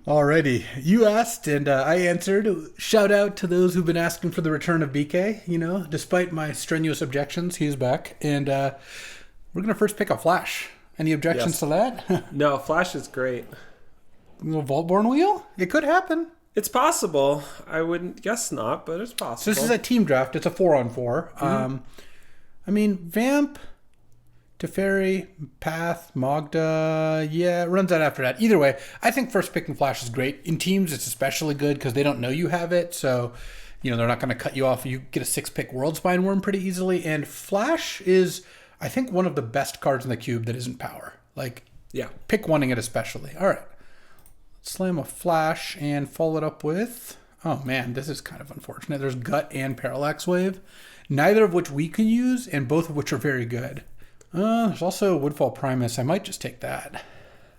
Alrighty, you asked and I answered. Shout out to those who've been asking for the return of BK. Despite my strenuous objections, he's back, and we're gonna first pick a Flash. Any objections Yes. to that? No, Flash is great. A little Vaultborn wheel? It could happen. It's possible. I wouldn't guess not, but it's So possible. this is a team draft. It's a 4-on-4. Vamp, Teferi, Path, Magda. Yeah, it runs out after that. Either way, I think first picking Flash is great. In teams, it's especially good because they don't know you have it. So, they're not going to cut you off. You get a 6-pick World Spine Worm pretty easily. And Flash is, I think, one of the best cards in the cube that isn't power. Yeah. Pick wanting it especially. All right. Slam a Flash and follow it up with... Oh, man, this is kind of unfortunate. There's Gut and Parallax Wave, neither of which we can use, and both of which are very good. There's also Woodfall Primus. I might just take that.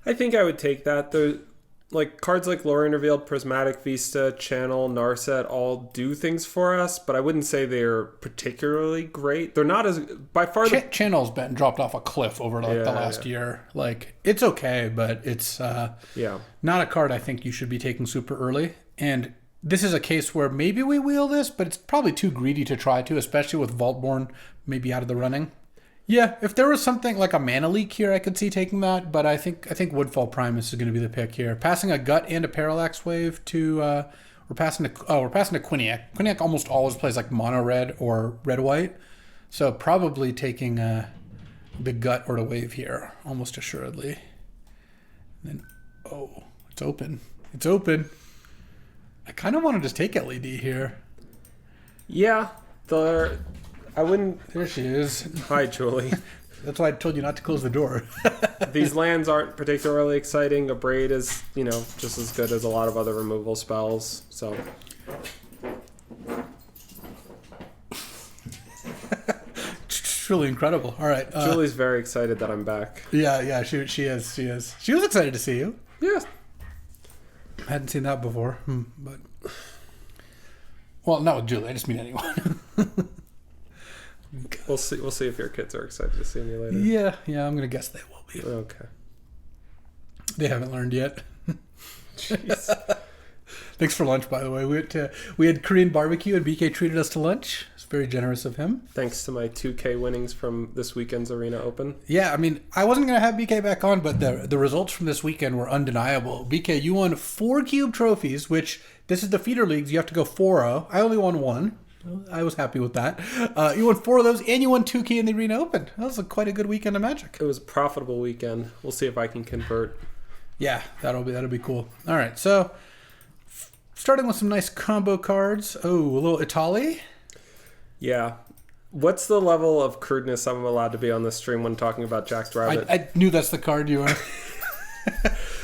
I think I would take that. Cards like Lorien Revealed, Prismatic Vista, Channel, Narset all do things for us, but I wouldn't say they're particularly great. They're not as... By far... Channel's been dropped off a cliff over the last year. It's okay, but it's not a card I think you should be taking super early. And this is a case where maybe we wheel this, but it's probably too greedy to try to, especially with Vaultborn maybe out of the running. Yeah, if there was something like a Mana Leak here, I could see taking that, but I think Woodfall Primus is going to be the pick here. Passing a Gut and a Parallax Wave to we're passing to Quinniac. Quinniac almost always plays like mono red or red white, so probably taking the Gut or the Wave here, almost assuredly. And then it's open. It's open. I kind of want to just take LED here. Yeah, I wouldn't... There she is. Hi, Julie. That's why I told you not to close the door. These lands aren't particularly exciting. A Braid is, just as good as a lot of other removal spells. So, It's really incredible. All right. Julie's very excited that I'm back. Yeah, she is. She was excited to see you. Yeah. Hadn't seen that before, but... Well, not with Julie. I just mean anyone. We'll see if your kids are excited to see me later. Yeah, I'm going to guess they will be. Okay. They haven't learned yet. Jeez. Thanks for lunch, by the way. We had Korean barbecue and BK treated us to lunch. It's very generous of him. Thanks to my 2K winnings from this weekend's Arena Open. Yeah, I wasn't going to have BK back on, but the results from this weekend were undeniable. BK, you won 4 cube trophies, which this is the feeder leagues. You have to go 4-0. I only won 1. I was happy with that. You won 4 of those, and you won 2K in the Arena Open. That was quite a good weekend of Magic. It was a profitable weekend. We'll see if I can convert. Yeah, that'll be cool. All right, so starting with some nice combo cards. Oh, a little Italy. Yeah. What's the level of crudeness I'm allowed to be on this stream when talking about Jacked Rabbit? I knew that's the card you were.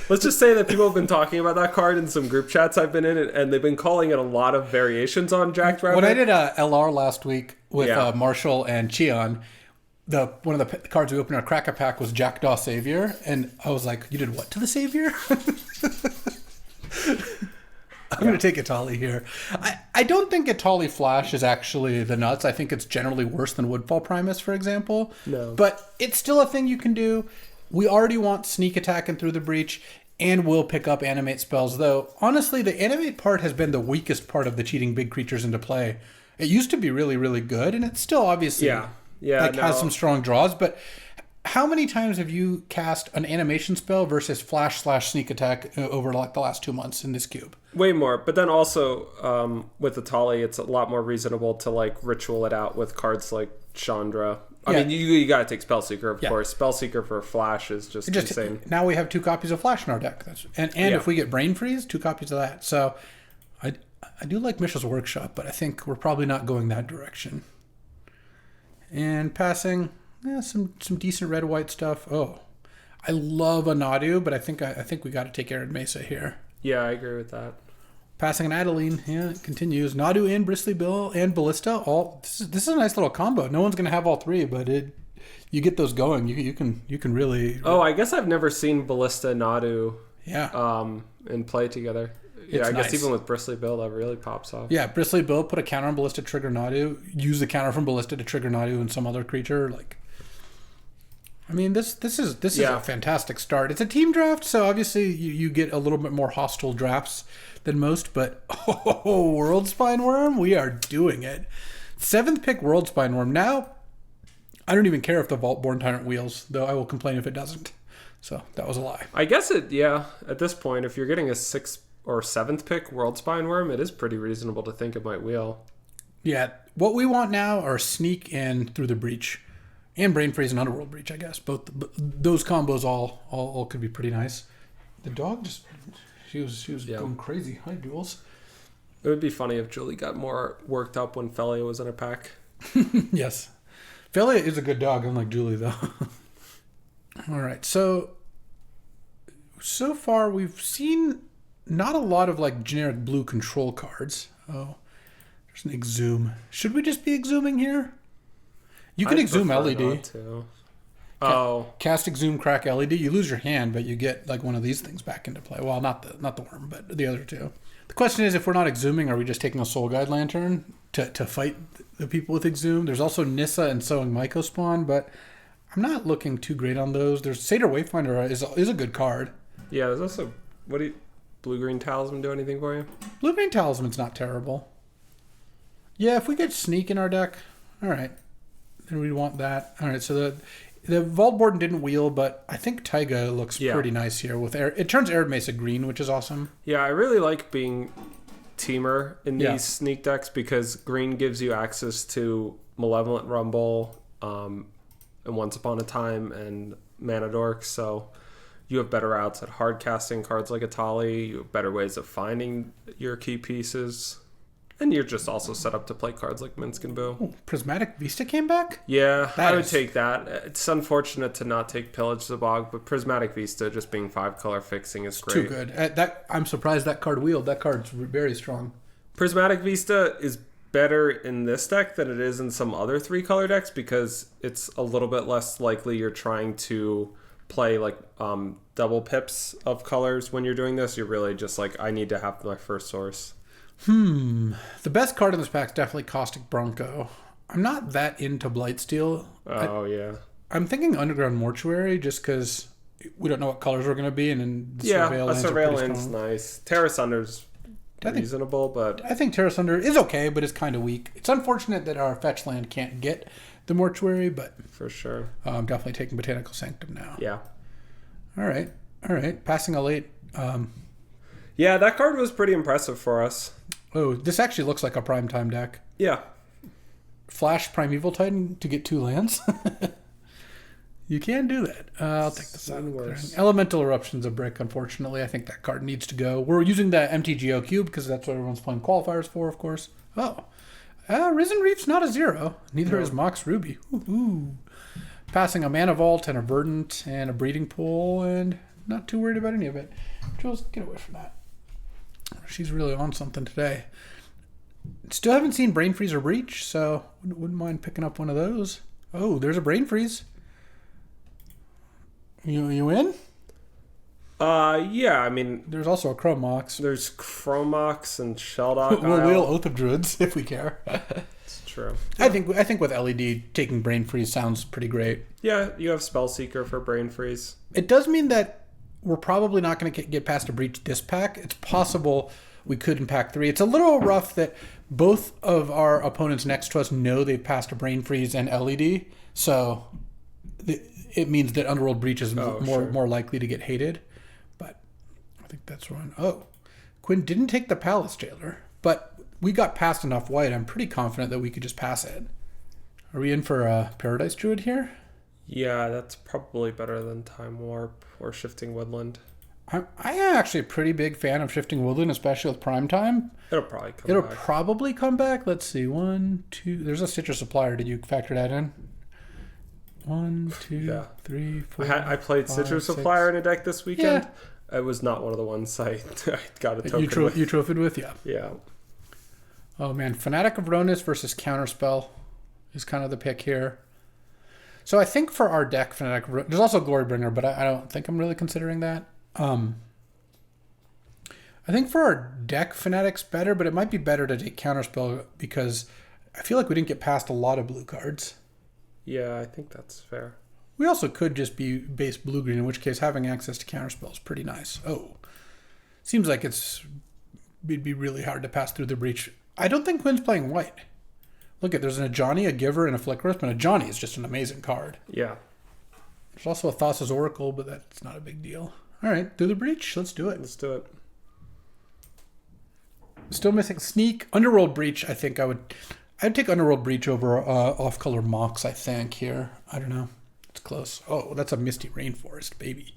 Let's just say that people have been talking about that card in some group chats I've been in, and they've been calling it a lot of variations on Jacked Rabbit. When I did a LR last week with Marshall and Cheon, one of the cards we opened our Cracker Pack was Jackdaw Savior, and I was like, "You did what to the Savior?" I'm going to take Italy here. I don't think Italy Flash is actually the nuts. I think it's generally worse than Woodfall Primus, for example. No, but it's still a thing you can do. We already want Sneak Attack and Through the Breach, and we'll pick up Animate spells, though honestly the Animate part has been the weakest part of the cheating big creatures into play. It used to be really, really good, and it's still obviously has some strong draws, but how many times have you cast an animation spell versus Flash/Sneak Attack over the last 2 months in this cube? Way more, but then also with Italy, it's a lot more reasonable to ritual it out with cards like Chandra. I mean, you got to take Spellseeker, of course. Spellseeker for Flash is just insane. Now we have 2 copies of Flash in our deck. And if we get Brain Freeze, 2 copies of that. So I do like Mishra's Workshop, but I think we're probably not going that direction. And passing, some decent red-white stuff. Oh, I love a Nadu, but I think we got to take Arid Mesa here. Yeah, I agree with that. Passing an Adeline, it continues. Nadu and Bristly Bill and Ballista. This is a nice little combo. No one's gonna have all 3, but you get those going. You can really. Oh, I guess I've never seen Ballista and Nadu. Yeah. In play together. I guess even with Bristly Bill, that really pops off. Yeah, Bristly Bill, put a counter on Ballista, trigger Nadu. Use the counter from Ballista to trigger Nadu and some other creature. I mean, this is a fantastic start. It's a team draft, so obviously you get a little bit more hostile drafts than most, but World Spine Worm, we are doing it. 7th pick World Spine Worm. Now, I don't even care if the Vault-Born Tyrant wheels, though I will complain if it doesn't. So, that was a lie. I guess at this point, if you're getting a 6th or 7th pick World Spine Worm, it is pretty reasonable to think it might wheel. Yeah, what we want now are Sneak and Through the Breach. And Brain Freeze and Underworld Breach, I guess. Both those combos all could be pretty nice. The dog she was going crazy. Hi, Duels. It would be funny if Julie got more worked up when Felia was in a pack. Yes. Felia is a good dog, unlike Julie, though. All right, so far we've seen not a lot of like generic blue control cards. Oh, there's an Exhume. Should we just be Exhuming here? You can Exhume LED. Cast Exhume, crack LED. You lose your hand, but you get like one of these things back into play. Well, not the worm, but the other two. The question is, if we're not Exhuming, are we just taking a Soul Guide Lantern to fight the people with Exhume? There's also Nissa and Sowing Myco Spawn, but I'm not looking too great on those. There's Satyr Wayfinder is a good card. Yeah, there's also Blue-Green Talisman do anything for you? Blue-Green Talisman's not terrible. Yeah, if we get Sneak in our deck, all right. Then we want that. All right, so the Vault-Born didn't wheel, but I think Taiga looks pretty nice here. It turns Arid Mesa green, which is awesome. Yeah, I really like being teamer in these Sneak decks because green gives you access to Malevolent Rumble and Once Upon a Time and Mana Dork, so you have better outs at hard casting cards like Atali. You have better ways of finding your key pieces. And you're just also set up to play cards like Minsk and Boo. Ooh, Prismatic Vista came back? Yeah, I would take that. It's unfortunate to not take Pillage the Bog, but Prismatic Vista just being 5-color fixing is great. Too good. I'm surprised that card wheeled. That card's very strong. Prismatic Vista is better in this deck than it is in some other 3-color decks because it's a little bit less likely you're trying to play like double pips of colors when you're doing this. You're really just like, I need to have my first source. The best card in this pack is definitely Caustic Bronco. I'm not that into Blightsteel. Yeah. I'm thinking Underground Mortuary just because we don't know what colors we're going to be, and then the Surveillance nice. Terra Sunder's reasonable, but I think Terra Sunder is okay, but it's kind of weak. It's unfortunate that our fetch land can't get the Mortuary, but for sure, I'm definitely taking Botanical Sanctum now. Yeah. All right. Passing a late. Yeah, that card was pretty impressive for us. Oh, this actually looks like a Primetime deck. Yeah. Flash Primeval Titan to get 2 lands. You can do that. I'll take this out. Elemental Eruption's a brick, unfortunately. I think that card needs to go. We're using the MTGO Cube because that's what everyone's playing qualifiers for, of course. Oh. Risen Reef's not a 0. Neither is Mox Ruby. Ooh. Passing a Mana Vault and a Verdant and a Breeding Pool, and not too worried about any of it. Jules, get away from that. She's really on something today. Still haven't seen Brain Freeze or Breach, so wouldn't mind picking up one of those. Oh, there's a Brain Freeze. You in? Yeah, I mean... There's also a Chrome Mox. There's Chrome Mox and Shelldog. We'll wheel Oath of Druids if we care. It's true. Yeah. I think with LED, taking Brain Freeze sounds pretty great. Yeah, you have Spellseeker for Brain Freeze. It does mean that we're probably not going to get past a Breach this pack. It's possible we could in pack 3. It's a little rough that both of our opponents next to us know they've passed a Brain Freeze and LED, so it means that Underworld Breach is more likely to get hated. But I think that's wrong. Oh, Quinn didn't take the Palace Jailer, but we got past enough white. I'm pretty confident that we could just pass it. Are we in for a Paradise Druid here? Yeah, that's probably better than Time Warp or Shifting Woodland. I am actually a pretty big fan of Shifting Woodland, especially with Primetime. It'll probably come back. Let's see. 1, 2. There's a Citrus Supplier. Did you factor that in? 1, 2, 3, 4. I played 5, Citrus 6. Supplier in a deck this weekend. Yeah. It was not one of the ones I got a token with. You trophied with? Yeah. Yeah. Oh, man. Fanatic of Ronus versus Counterspell is kind of the pick here. So I think for our deck, Fanatic, there's also Glorybringer, but I don't think I'm really considering that. I think for our deck, Fanatic's better, but it might be better to take Counterspell because I feel like we didn't get past a lot of blue cards. Yeah, I think that's fair. We also could just be base blue-green, in which case having access to counterspell is pretty nice. Oh. Seems like it'd be really hard to pass through the breach. I don't think Quinn's playing white. Look there's an Ajani, a Giver, and a Flickerist, but Ajani is just an amazing card. Yeah. There's also a Thassa's Oracle, but that's not a big deal. All right, through the breach. Let's do it. Let's do it. Still missing Sneak. Underworld Breach, I think I'd take Underworld Breach over off-color Mox, I think, here. I don't know. It's close. Oh, that's a Misty Rainforest, baby.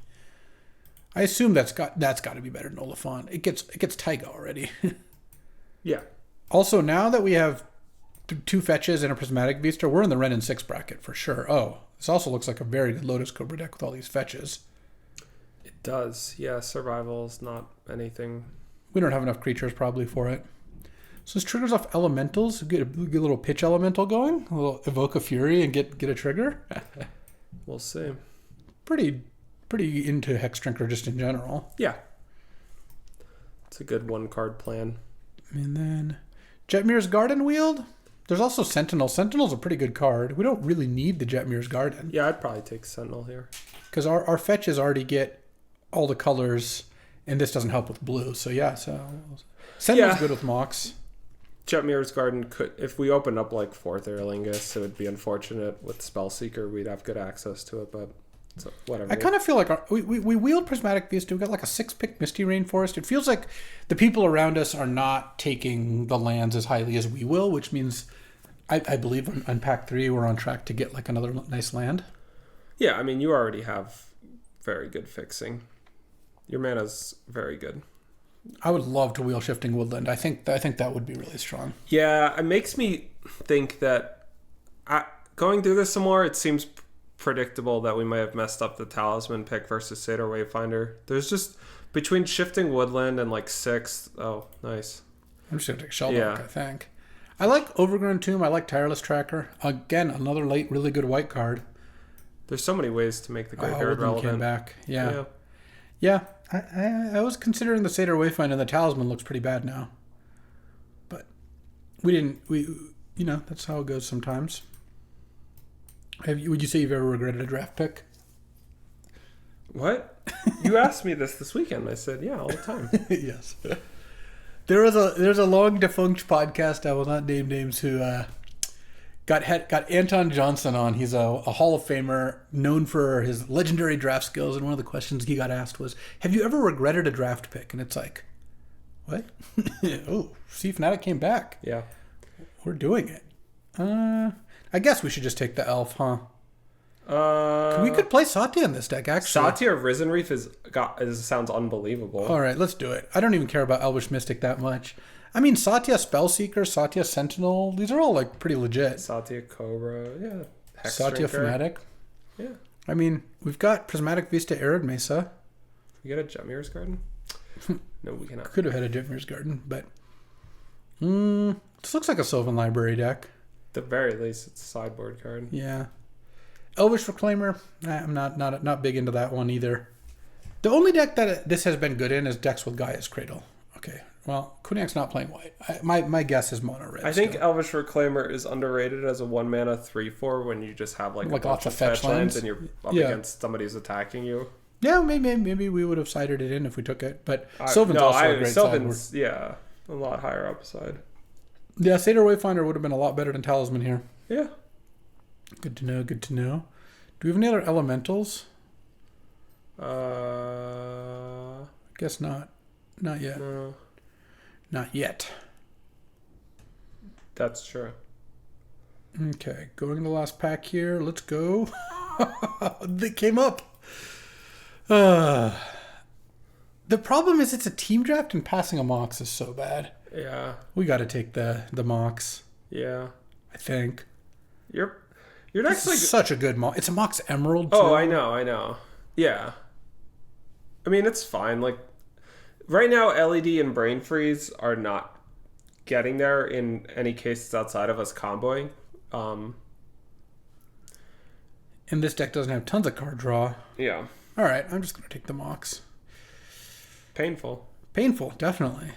I assume that's got to be better than Oliphant. It gets Taiga already. Yeah. Also, now that we have two fetches and a Prismatic Vista, we're in the Ren and 6 bracket for sure. Oh, this also looks like a very good Lotus Cobra deck with all these fetches. It does. Yeah, survival's not anything. We don't have enough creatures probably for it. So this triggers off elementals. Get a little pitch elemental going. A little Evoke a Fury and get a trigger. We'll see. Pretty into Hex Drinker just in general. Yeah. It's a good one-card plan. And then Jetmir's Garden Wield. There's also Sentinel. Sentinel's a pretty good card. We don't really need the Jetmir's Garden. Yeah, I'd probably take Sentinel here. Because our fetches already get all the colors, and this doesn't help with blue. So yeah, Sentinel's good with Mox. Jetmir's Garden could, if we opened up like 4th Aerlingus, it would be unfortunate. With Spellseeker, we'd have good access to it, but so whatever. I kind of feel like we wield Prismatic Vista. We got like a 6-pick Misty Rainforest. It feels like the people around us are not taking the lands as highly as we will, which means I believe on pack 3 we're on track to get like another nice land. Yeah, I mean you already have very good fixing. Your mana's very good. I would love to wheel Shifting Woodland. I think that would be really strong. Yeah, it makes me think that going through this some more, it seems predictable that we might have messed up the Talisman pick versus Satyr Wayfinder. There's just between Shifting Woodland and like 6th. Oh, nice. I'm just gonna take Shelldock, I think. I like Overgrown Tomb. I like Tireless Tracker. Again, another late, really good white card. There's so many ways to make the Graveyard relevant. Came back. Yeah. I was considering the Satyr Wayfinder, and the Talisman looks pretty bad now. But that's how it goes sometimes. Would you say you've ever regretted a draft pick? What? You asked me this weekend. I said, yeah, all the time. Yes. There's a long defunct podcast, I will not name names, who got Anton Johnson on. He's a Hall of Famer known for his legendary draft skills, and one of the questions he got asked was, have you ever regretted a draft pick? And it's like, what? Oh, see, Fnatic came back. Yeah. We're doing it. I guess we should just take the elf, huh? We could play Satya in this deck, actually. Satya of Risen Reef sounds unbelievable. All right, let's do it. I don't even care about Elvish Mystic that much. I mean, Satya Spellseeker, Satya Sentinel, these are all like pretty legit. Satya Cobra, yeah. Hex Satya Fnatic. Yeah. I mean, we've got Prismatic Vista Arid Mesa. We got a Jetmir's Garden? No, we cannot. Could have had a Jetmir's Garden, but this looks like a Sylvan Library deck. At the very least, it's a sideboard card. Yeah. Elvish Reclaimer, I'm not big into that one either. The only deck that this has been good in is decks with Gaia's Cradle. Okay, well, Kuniak's not playing white. My guess is mono red. I think Elvish Reclaimer is underrated as a 1-mana 3/4 when you just have like a bunch of fetch lands and you're up against somebody who's attacking you. Yeah, maybe we would have sided it in if we took it, but Sylvan's also a great sideboard. Yeah, a lot higher upside. Yeah, Satyr Wayfinder would have been a lot better than Talisman here. Yeah. Good to know. Do we have any other elementals? Guess not. Not yet. No. Not yet. That's true. Okay, going to the last pack here. Let's go. They came up. The problem is it's a team draft and passing a Mox is so bad. Yeah. We got to take the Mox. Yeah. I think. Your deck's like such a good Mox. It's a Mox Emerald too. Oh, I know. Yeah. I mean, it's fine. Like right now, LED and Brain Freeze are not getting there in any cases outside of us comboing. And this deck doesn't have tons of card draw. Yeah. All right, I'm just gonna take the Mox. Painful, definitely.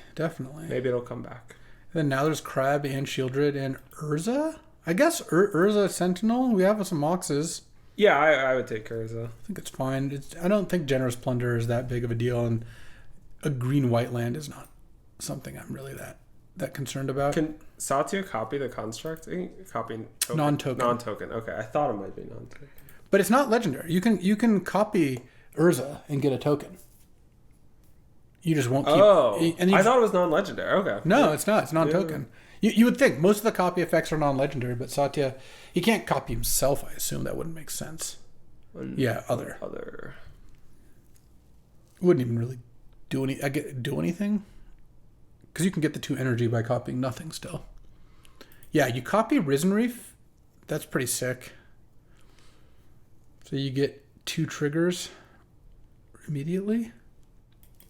Maybe it'll come back. And then now there's Crab and Shieldred and Urza. I guess Urza Sentinel. We have some Moxes. Yeah, I would take Urza. I think it's fine. I don't think Generous Plunder is that big of a deal, and a green-white land is not something I'm really that concerned about. Can Satya copy the construct? Copy token? Non-token. Non-token. Okay, I thought it might be non-token. But it's not legendary. You can copy Urza and get a token. You just won't keep... I thought it was non-legendary. Okay. No, it's not. It's non-token. Yeah. You would think most of the copy effects are non-legendary, but Satya, he can't copy himself, I assume. That wouldn't make sense. Other. Wouldn't even really do anything. Because you can get the 2 energy by copying nothing still. Yeah, you copy Risen Reef. That's pretty sick. So you get 2 triggers immediately.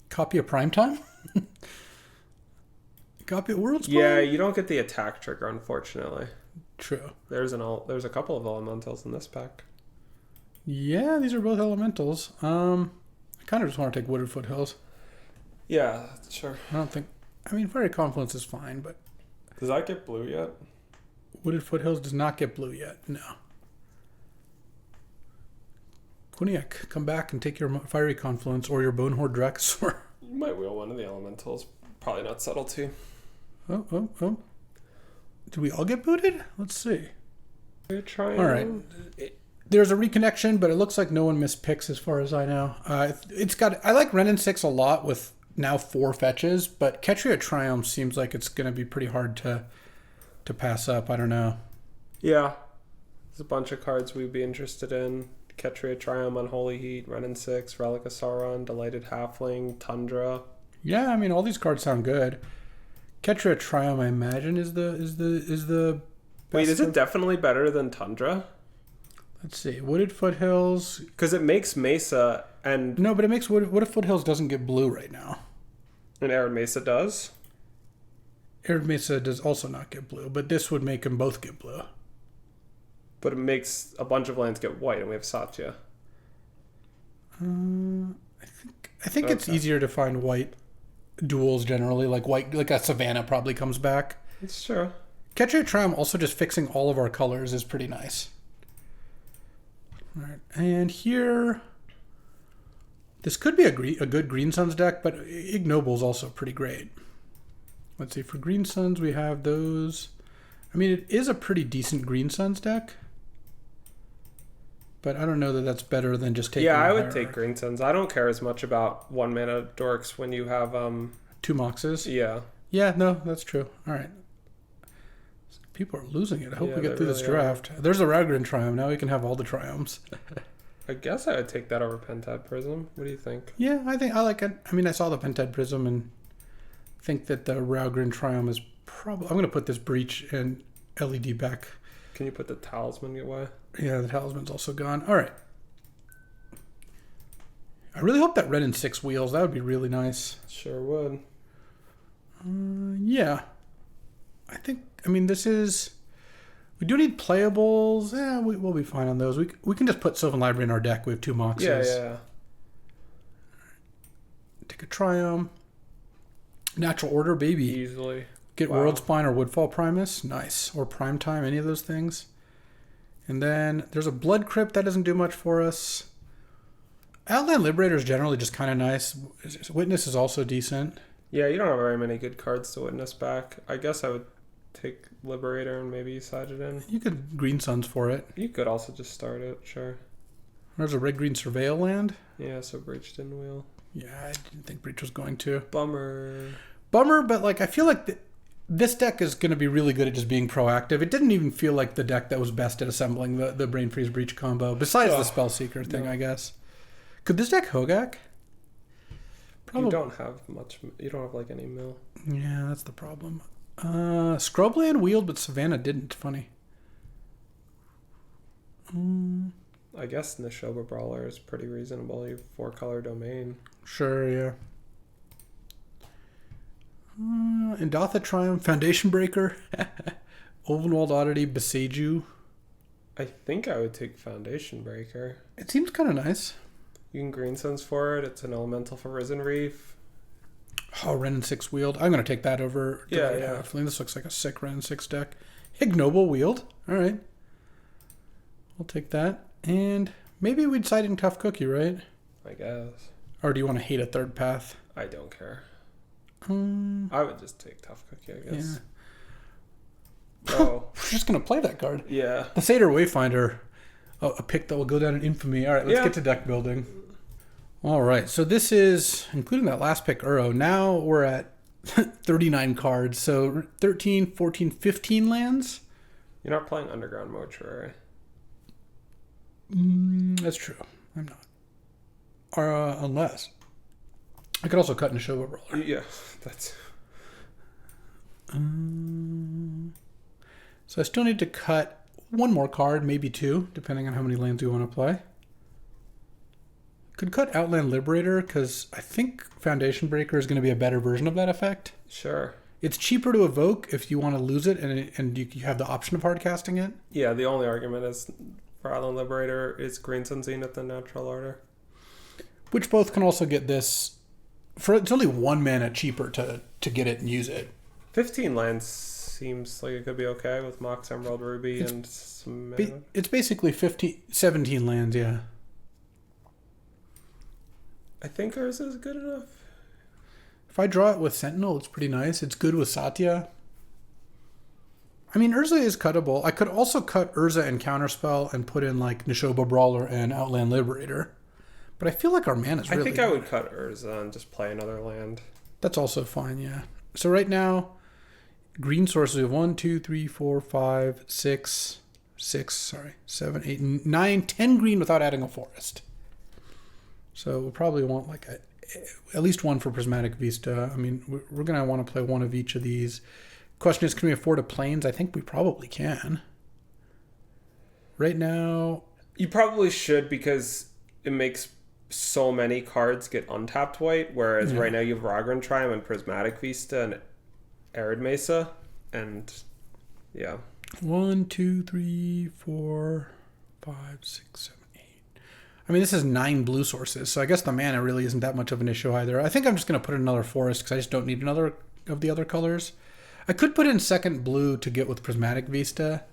Copy a Primetime? Copy a World Spawn? Yeah, you don't get the attack trigger, unfortunately. True. There's a couple of elementals in this pack. Yeah, these are both elementals. I kind of just want to take Wooded Foothills. Yeah, sure. Fiery Confluence is fine, but... Does that get blue yet? Wooded Foothills does not get blue yet, no. Quiniac, come back and take your Fiery Confluence or your Bonehorde Dracosaur. You might wheel one of the elementals. Probably not subtlety. Oh. Did we all get booted? Let's see. All right. There's a reconnection, but it looks like no one missed picks as far as I know. I like Renin 6 a lot with now 4 fetches, but Ketria Triumph seems like it's going to be pretty hard to pass up. I don't know. Yeah. There's a bunch of cards we'd be interested in. Ketria Triumph, Unholy Heat, Renin 6, Relic of Sauron, Delighted Halfling, Tundra. Yeah, all these cards sound good. Ketria Triumph, I imagine, is the Wait, is it definitely better than Tundra? Let's see. Wooded Foothills. Because it makes Mesa and... No, but it makes Wooded Foothills doesn't get blue right now. And Arid Mesa does? Arid Mesa does also not get blue, but this would make them both get blue. But it makes a bunch of lands get white, and we have Satya. I think it's easier to find white duels generally, like a Savannah probably comes back. It's true. Ketria Triumph also just fixing all of our colors is pretty nice. All right, and here, this could be a good Green Suns deck, but Ignoble's also pretty great. Let's see, for Green Suns we have those. It is a pretty decent Green Suns deck. But I don't know that that's better than just taking... Yeah, I would take Green Suns. I don't care as much about 1 mana dorks when you have... 2 Moxes? Yeah. Yeah, no, that's true. All right. People are losing it. I hope we get through this draft. There's a Ragran Triumph. Now we can have all the Triumphs. I guess I would take that over Pentad Prism. What do you think? Yeah, I like it. I saw the Pentad Prism and think that the Ragran Triumph is probably... I'm going to put this Breach and LED back. Can you put the Talisman away? Yeah, the Talisman's also gone. All right. I really hope that Renin 6 wheels. That would be really nice. Sure would. Yeah. I think, this is... We do need playables. Yeah, we'll be fine on those. We can just put Sylvan Library in our deck. We have 2 Moxes. Yeah. Take a Triumph. Natural Order, baby. Easily. Get World Spine or Woodfall Primus. Nice. Or Primetime, any of those things. And then there's a Blood Crypt. That doesn't do much for us. Outland Liberator is generally just kind of nice. Witness is also decent. Yeah, you don't have very many good cards to Witness back. I guess I would take Liberator and maybe side it in. You could Green Suns for it. You could also just start it, sure. There's a Red-Green Surveil land. Yeah, so Breach didn't wheel. Yeah, I didn't think Breach was going to. Bummer, but I feel like this deck is going to be really good at just being proactive. It didn't even feel like the deck that was best at assembling the Brain Freeze Breach combo, besides the Spellseeker thing, I guess. Could this deck Hogak? Probably. You don't have much. You don't have any mill. Yeah, that's the problem. Scrubland wheeled, but Savannah didn't. Funny. I guess Neshoba Brawler is pretty reasonable. You have 4-color domain. Sure, yeah. Indatha Triumph, Foundation Breaker, Ovenwald Oddity, Beseju. I think I would take Foundation Breaker. It seems kind of nice. You can Green Suns for it. It's an elemental for Risen Reef. Oh, Renin 6 wheeled. I'm going to take that over. Yeah. This looks like a sick Renin 6 deck. Ignoble wheeled. All right. I'll take that. And maybe we'd side in Tough Cookie, right? I guess. Or do you want to hate a third path? I don't care. I would just take Tough Cookie, I guess. Yeah. Oh. We're just going to play that card. Yeah. The Seder Wayfinder, a pick that will go down in infamy. All right, let's get to deck building. All right, so this is, including that last pick, Uro. Now we're at 39 cards. So 13, 14, 15 lands. You're not playing Underground Mortuary. That's true. I'm not. Unless. I could also cut Neshoba Brawler. Yeah, that's... So I still need to cut one more card, maybe two, depending on how many lands we want to play. Could cut Outland Liberator, because I think Foundation Breaker is going to be a better version of that effect. Sure. It's cheaper to evoke if you want to lose it, and you have the option of hard casting it. Yeah, the only argument is for Outland Liberator is Green Sun Zenith and Natural Order. Which both can also get this... It's only 1 mana cheaper to get it and use it. 15 lands seems like it could be okay with Mox, Emerald, Ruby, and some mana. It's basically 17 lands, yeah. I think Urza is good enough. If I draw it with Sentinel, it's pretty nice. It's good with Satya. I mean, Urza is cuttable. I could also cut Urza and Counterspell and put in like Neshoba Brawler and Outland Liberator. But I feel like our mana is really I think I would cut Urza and just play another land. That's also fine, yeah. So right now, green sources we have 1, 2, 3, 4, 5, 6, 7, 8, 9, 10 green without adding a forest. So we'll probably want like at least one for Prismatic Vista. I mean, we're going to want to play one of each of these. Question is, can we afford a Plains? I think we probably can. Right now... You probably should, because it makes so many cards get untapped white, whereas right now you have Ragran Triumph and Prismatic Vista and Arid Mesa, and yeah. 1, 2, 3, 4, 5, 6, 7, 8. I mean, this is 9 blue sources, so I guess the mana really isn't that much of an issue either. I think I'm just going to put in another forest because I just don't need another of the other colors. I could put in second blue to get with Prismatic Vista.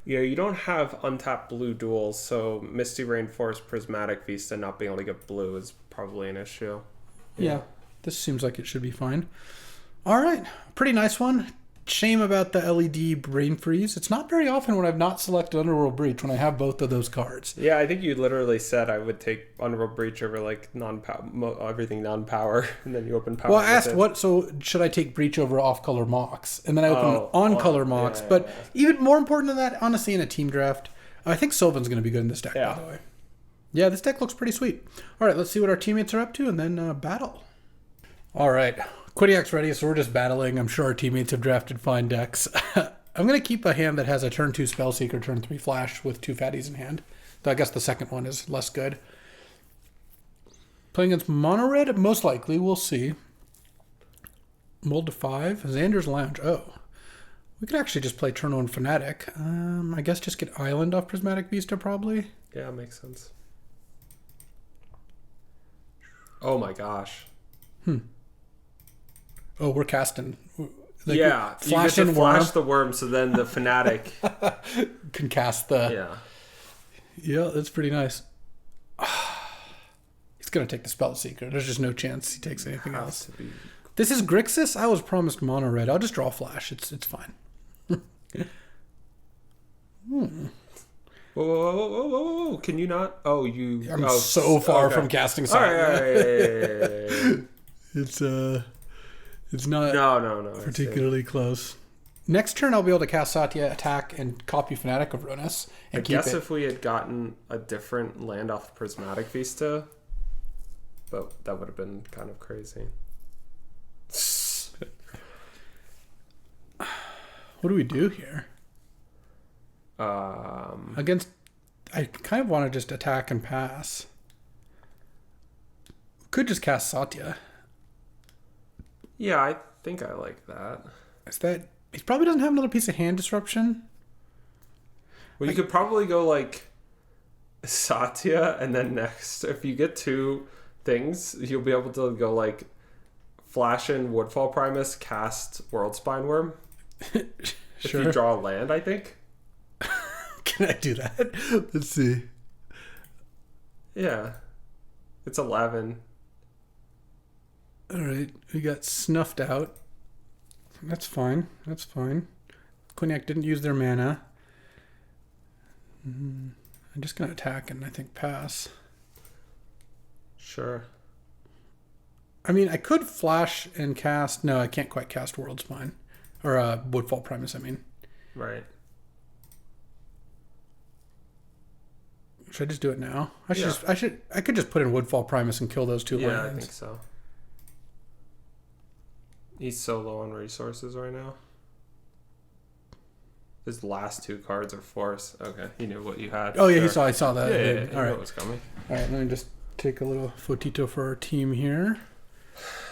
Yeah, you don't have untapped blue duels, so Misty Rainforest, Prismatic Vista not being able to get blue is probably an issue. Yeah, this seems like it should be fine. All right, pretty nice one. Shame about the LED Brain Freeze. It's not very often when I've not selected Underworld Breach when I have both of those cards. Yeah, I think you literally said I would take Underworld Breach over like everything non-power, and then you open power. Well, I asked so should I take Breach over off-color Mox? And then I open on-color Mox. Yeah, but even more important than that, honestly, in a team draft, I think Sylvan's going to be good in this deck, by the way. Yeah, this deck looks pretty sweet. All right, let's see what our teammates are up to, and then battle. All right. Quiddiak's ready, so we're just battling. I'm sure our teammates have drafted fine decks. I'm going to keep a hand that has a turn 2 Spellseeker, turn 3 Flash with 2 fatties in hand. Though I guess the second one is less good. Playing against Mono Red, most likely. We'll see. Mold to 5. Xander's Lounge. Oh. We could actually just play turn 1 Fanatic. I guess just get Island off Prismatic Vista, probably. Yeah, makes sense. Oh my gosh. Oh, we're casting. Like, yeah, flash you get to flash the worm, so then the Fanatic can cast the... Yeah. Yeah, that's pretty nice. He's going to take the Spellseeker. There's just no chance he takes anything else. This is Grixis? I was promised mono red. I'll just draw Flash. It's fine. Whoa. Can you not? Oh, you... I'm so far from casting something. All right. It's not particularly close. Next turn, I'll be able to cast Satya, attack, and copy Fanatic of Runas. And I guess if we had gotten a different land off Prismatic Vista, but that would have been kind of crazy. What do we do here? Against... I kind of want to just attack and pass. Could just cast Satya. Yeah, I think I like that. Is that... He probably doesn't have another piece of hand disruption. Well, you could probably go like Satya, and then next, if you get 2 things, you'll be able to go like Flash in Woodfall Primus, cast World Spine Worm. Sure. If you draw a land, I think. Can I do that? Let's see. Yeah. It's 11. All right. We got snuffed out. That's fine. Quinnipiac didn't use their mana. I'm just going to attack and I think pass. Sure. I mean, I could flash and cast. No, I can't quite cast World Spine. Or Woodfall Primus, I mean. Right. Should I just do it now? I could just put in Woodfall Primus and kill those two lands. Yeah, I think so. He's so low on resources right now. His last two cards are force. Okay, he knew what you had. Oh yeah, I saw that. Yeah, he All knew right. what was coming. All right, let me just take a little fotito for our team here.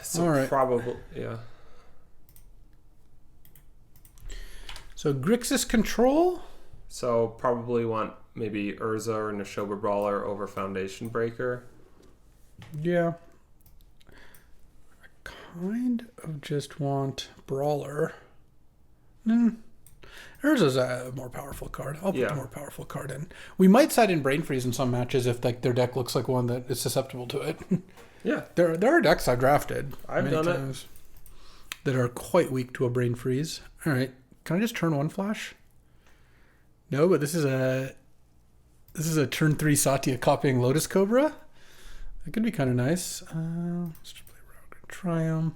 So all right. probably, yeah. So Grixis control. So probably want maybe Urza or Neshoba Brawler over Foundation Breaker. Yeah. I kind of just want Brawler. Urza's a more powerful card. I'll put the more powerful card in. We might side in Brain Freeze in some matches if like their deck looks like one that is susceptible to it. Yeah. There are decks I've drafted I've many done times that are quite weak to a Brain Freeze. All right. Can I just turn one flash? No, but this is a turn 3 Satya copying Lotus Cobra. That could be kind of nice. Let's just play Rogue Triumph.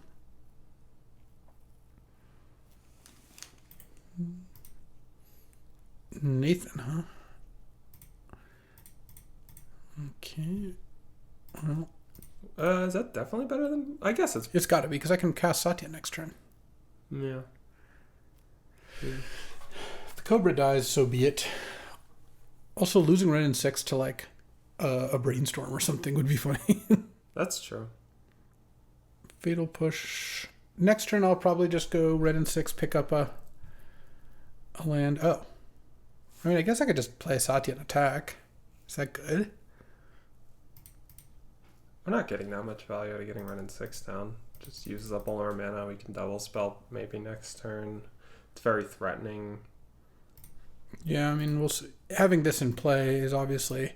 Nathan, huh? Okay. Well, is that definitely better than? I guess it's. It's got to be because I can cast Satya next turn. Yeah. If the Cobra dies, so be it. Also, losing Red and 6 to like a Brainstorm or something would be funny. That's true. Fatal Push. Next turn, I'll probably just go Red and 6, pick up a land. Oh. I mean, I guess I could just play Satya and attack. Is that good? We're not getting that much value out of getting Red and 6 down. Just uses up all our mana. We can double spell maybe next turn. It's very threatening. Yeah, I mean, we'll see. Having this in play is obviously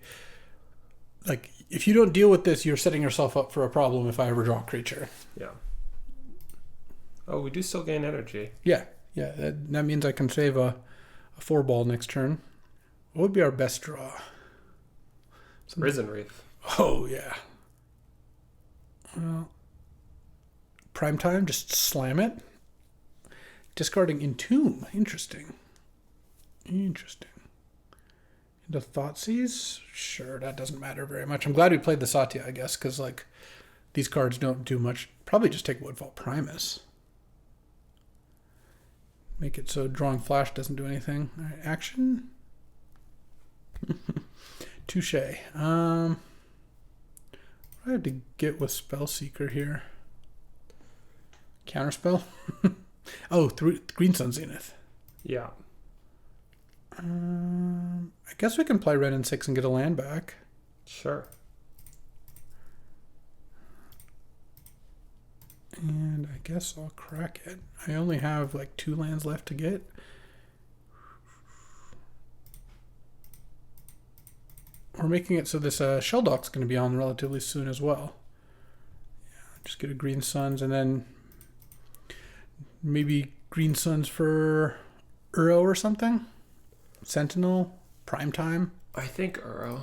like if you don't deal with this, you're setting yourself up for a problem if I ever draw a creature. Yeah. Oh, we do still gain energy. Yeah. That means I can save a 4-ball next turn. What would be our best draw? Risen Reef. Oh yeah. Well, prime time, just slam it. Discarding Entomb. Interesting. Into Thoughtseize? Sure, that doesn't matter very much. I'm glad we played the Satya, I guess, because like these cards don't do much. Probably just take Woodfall Primus. Make it so drawing flash doesn't do anything. All right, action. Touche. What do I have to get with Spellseeker here? Counterspell? Oh, Green Sun Zenith. Yeah. I guess we can play Red and 6 and get a land back. Sure. And I guess I'll crack it. I only have like 2 lands left to get. We're making it so this Shelldock's going to be on relatively soon as well. Yeah, just get a Green Suns and then maybe Green Suns for Uro or something. Sentinel, Primetime. I think Uro.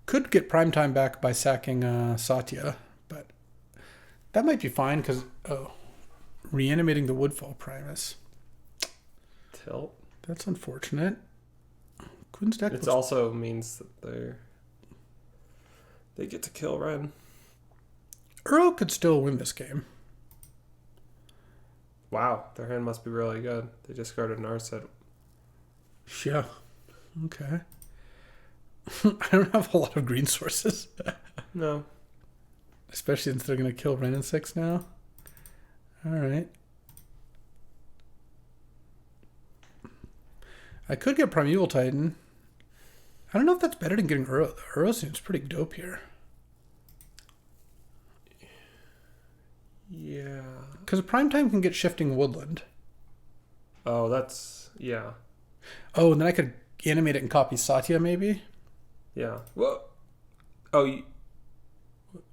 Could get Primetime back by sacking Satya, but that might be fine because, reanimating the Woodfall Primus. Tilt. That's unfortunate. Quinn's deck It also means that they get to kill Ren. Uro could still win this game. Wow, their hand must be really good. They discarded Narset. Yeah. Okay. I don't have a lot of green sources. No. Especially since they're going to kill Ren and 6 now. Alright. I could get Primeval Titan. I don't know if that's better than getting Uro. Uro seems pretty dope here. Yeah. Because Primetime can get Shifting Woodland. Oh, that's... yeah. Oh, and then I could animate it and copy Satya, maybe? Yeah. Whoa. Oh,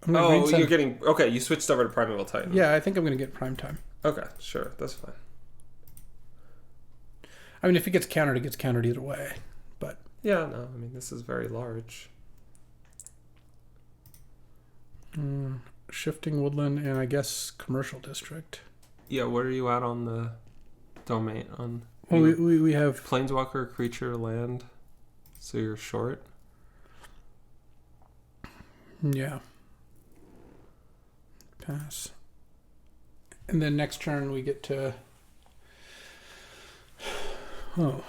Green you're getting... Okay, you switched over to Primeval Titan. Yeah, I think I'm going to get Prime Time. Okay, sure. That's fine. I mean, if it gets countered, it gets countered either way. But yeah, no. I mean, this is very large. Shifting Woodland and I guess Commercial District. Yeah, where are you at on the domain? Well, we have... Planeswalker, creature, land. So you're short? Yeah. Pass. And then next turn we get to... Oh.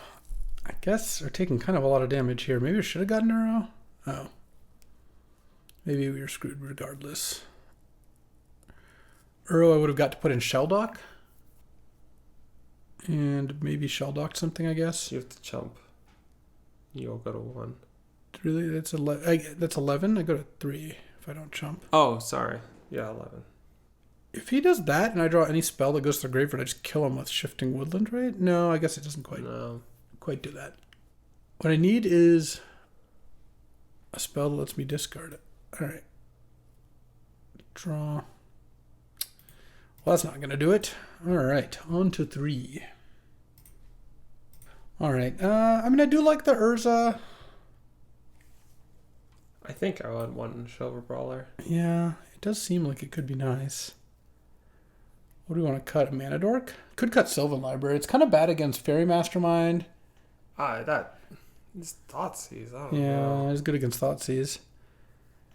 I guess we're taking kind of a lot of damage here. Maybe we should have gotten Uro. Oh. Maybe we were screwed regardless. Uro I would have got to put in Shelldock. And maybe Shelldock something, I guess. You have to chump. You'll go to 1. Really? That's 11. That's 11? I go to 3 if I don't chump. Oh, sorry. Yeah, 11. If he does that and I draw any spell that goes to the graveyard, I just kill him with Shifting Woodland, right? No, I guess it doesn't quite do that. What I need is a spell that lets me discard it. All right. Draw. Well, that's not going to do it. All right. On to 3. All right. I mean, I do like the Urza. I think I would want Silver Brawler. Yeah, it does seem like it could be nice. What do we want to cut? A Mana Dork? Could cut Sylvan Library. It's kind of bad against Fairy Mastermind. It's Thoughtseize. I don't know. Yeah, it's good against Thoughtseize.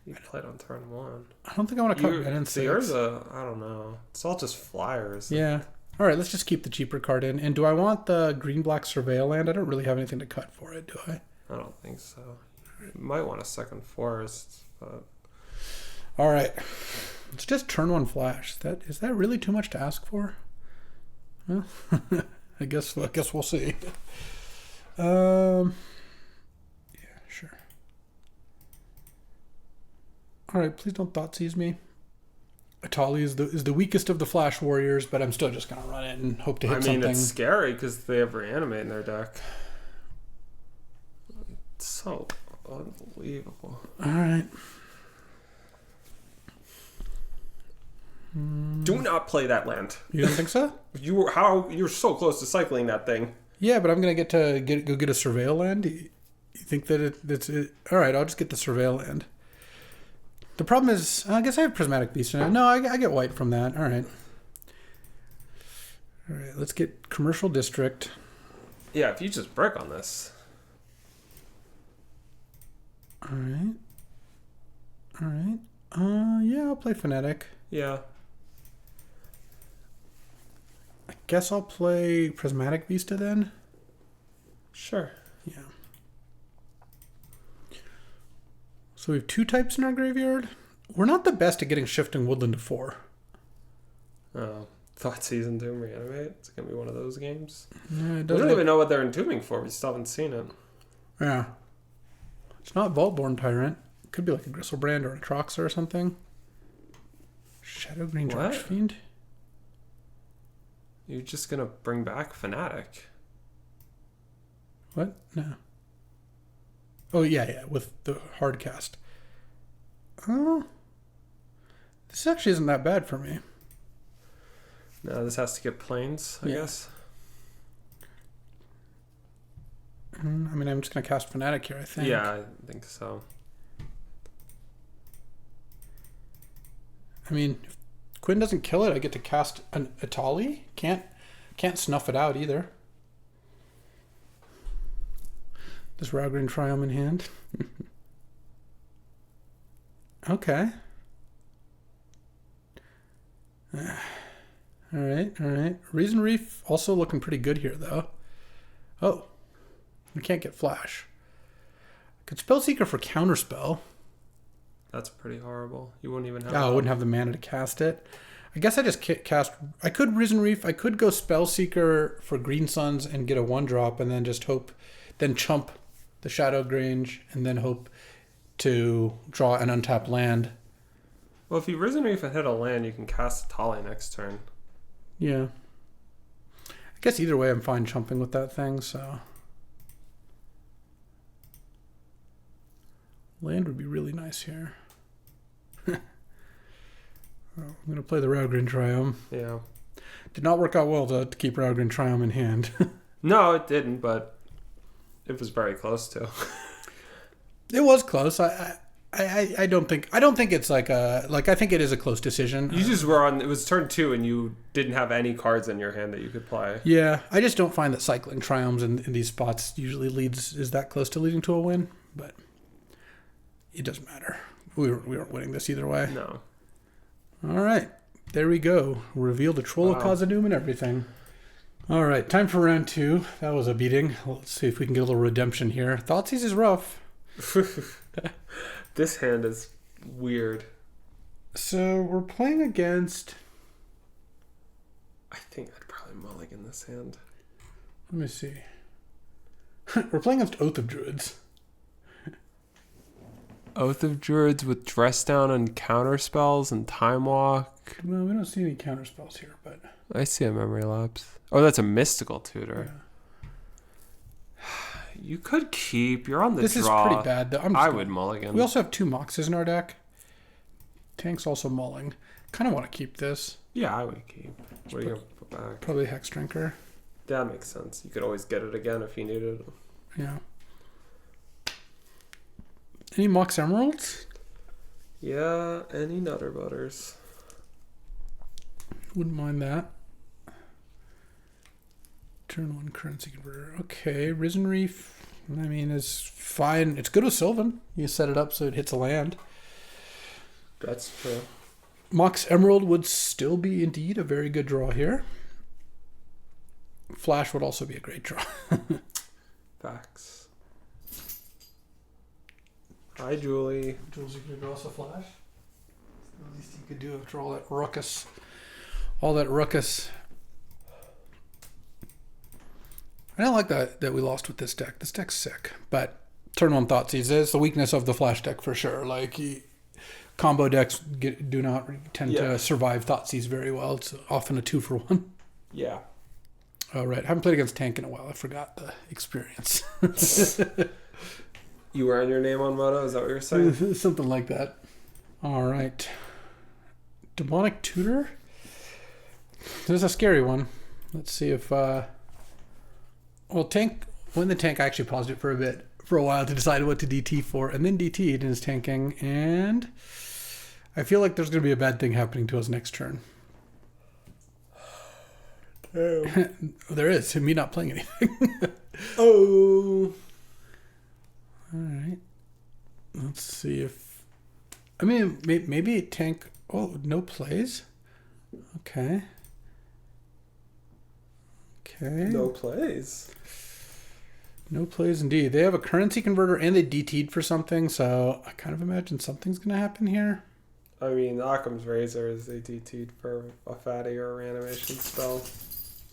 You played on turn 1. I don't think I want to cut Penance 6. The Urza, I don't know. It's all just flyers. Yeah. All right, let's just keep the cheaper card in. And do I want the green-black Surveil land? I don't really have anything to cut for it, do I? I don't think so. You might want a second forest, but... All right. It's just turn 1 flash. Is that really too much to ask for? Well, I guess we'll see. Yeah, sure. All right, please don't Thoughtseize me. Atali is the weakest of the Flash Warriors, but I'm still just gonna run it and hope to hit something. It's scary because they have Reanimate in their deck. It's so unbelievable. All right. Do not play that land. You don't think so? You're so close to cycling that thing. Yeah, but I'm gonna go get a Surveil land. You think that that's it? All right, I'll just get the Surveil land. The problem is, I guess I have Prismatic Beast in it. No, I get white from that. All right. All right, let's get Commercial District. Yeah, if you just brick on this. All right. All right. Yeah, I'll play Fnatic. Yeah. I guess I'll play Prismatic Vista then. Sure. Yeah. So we have 2 types in our graveyard. We're not the best at getting Shifting Woodland to 4. Oh, Thoughtseize and Doom Reanimate. It's gonna be one of those games. Yeah, We don't even know what they're entombing for. We still haven't seen it. Yeah. It's not Vaultborn Tyrant. It could be like a Gristlebrand or a Troxer or something. Shadow Green Archfiend? You're just gonna bring back Fnatic. What? No. Oh, yeah, with the hard cast. Oh. This actually isn't that bad for me. No, this has to get planes, I guess. I mean, I'm just going to cast Fnatic here, I think. Yeah, I think so. I mean, if Quinn doesn't kill it, I get to cast an Atali. Can't snuff it out either. Does Ragrin Triumph in hand? Okay. All right. Reason Reef also looking pretty good here, though. Oh. We can't get Flash. Could Spellseeker for Counterspell. That's pretty horrible. You wouldn't even have... I wouldn't have the mana to cast it. I guess I just cast... I could Risen Reef. I could go Spellseeker for Green Suns and get a 1-drop and then just hope... Then chump the Shadow Grange and then hope to draw an untapped land. Well, if you Risen Reef and hit a land, you can cast Tali next turn. Yeah. I guess either way I'm fine chumping with that thing, so... Land would be really nice here. I'm going to play the Raugrin Triome. Yeah. Did not work out well to keep Raugrin Triome in hand. No, it didn't, but it was very close to. It was close. I don't think it's like I think it is a close decision. You just were on. It was turn 2, and you didn't have any cards in your hand that you could play. Yeah, I just don't find that cycling Triomes in these spots usually is that close to leading to a win. But it doesn't matter. We weren't winning this either way. No. All right, there we go. Reveal the Troll of Khazad-dûm and everything. All right, time for round 2. That was a beating. Let's see if we can get a little redemption here. Thoughtseize is rough. This hand is weird. So we're playing against... I think I'd probably mulligan this hand. Let me see. We're playing against Oath of Druids. Oath of Druids with Dress Down and counter spells and Time Walk. Well, we don't see any counter spells here, but... I see a Memory Lapse. Oh, that's a Mystical Tutor. Yeah. You could keep. You're on the this draw. This is pretty bad, though. I would mulligan. We also have 2 Moxes in our deck. Tank's also mulling. Kind of want to keep this. Yeah, I would keep. What are you going to put back? Probably Hex Drinker. That makes sense. You could always get it again if you needed it. Yeah. Any Mox Emeralds? Yeah, any Nutter Butters. Wouldn't mind that. Turn 1 currency converter. Okay, Risen Reef, I mean, is fine. It's good with Sylvan. You set it up so it hits a land. That's true. Mox Emerald would still be indeed a very good draw here. Flash would also be a great draw. Facts. Hi, Julie. Jules, you could draw us a Flash? The least you could do after all that ruckus. All that ruckus. I don't like that we lost with this deck. This deck's sick. But turn 1 Thoughtseize is the weakness of the Flash deck for sure. Like, combo decks do not tend to survive Thoughtseize very well. It's often a 2-for-1. Yeah. All right. I haven't played against Tank in a while. I forgot the experience. You wearing your name on Moto? Is that what you're saying? Something like that. All right. Demonic Tutor? This is a scary one. Let's see if... Well, Tank... When the Tank, I actually paused it for a while to decide what to DT for, and then DT'd and is tanking, and I feel like there's going to be a bad thing happening to us next turn. Damn. There is. Me not playing anything. Oh. All right. Let's see if... I mean, maybe Tank... Oh, no plays? Okay. No plays. No plays indeed. They have a currency converter and they DT'd for something, so I kind of imagine something's going to happen here. I mean, Occam's Razor is they DT'd for a fatty or a reanimation spell.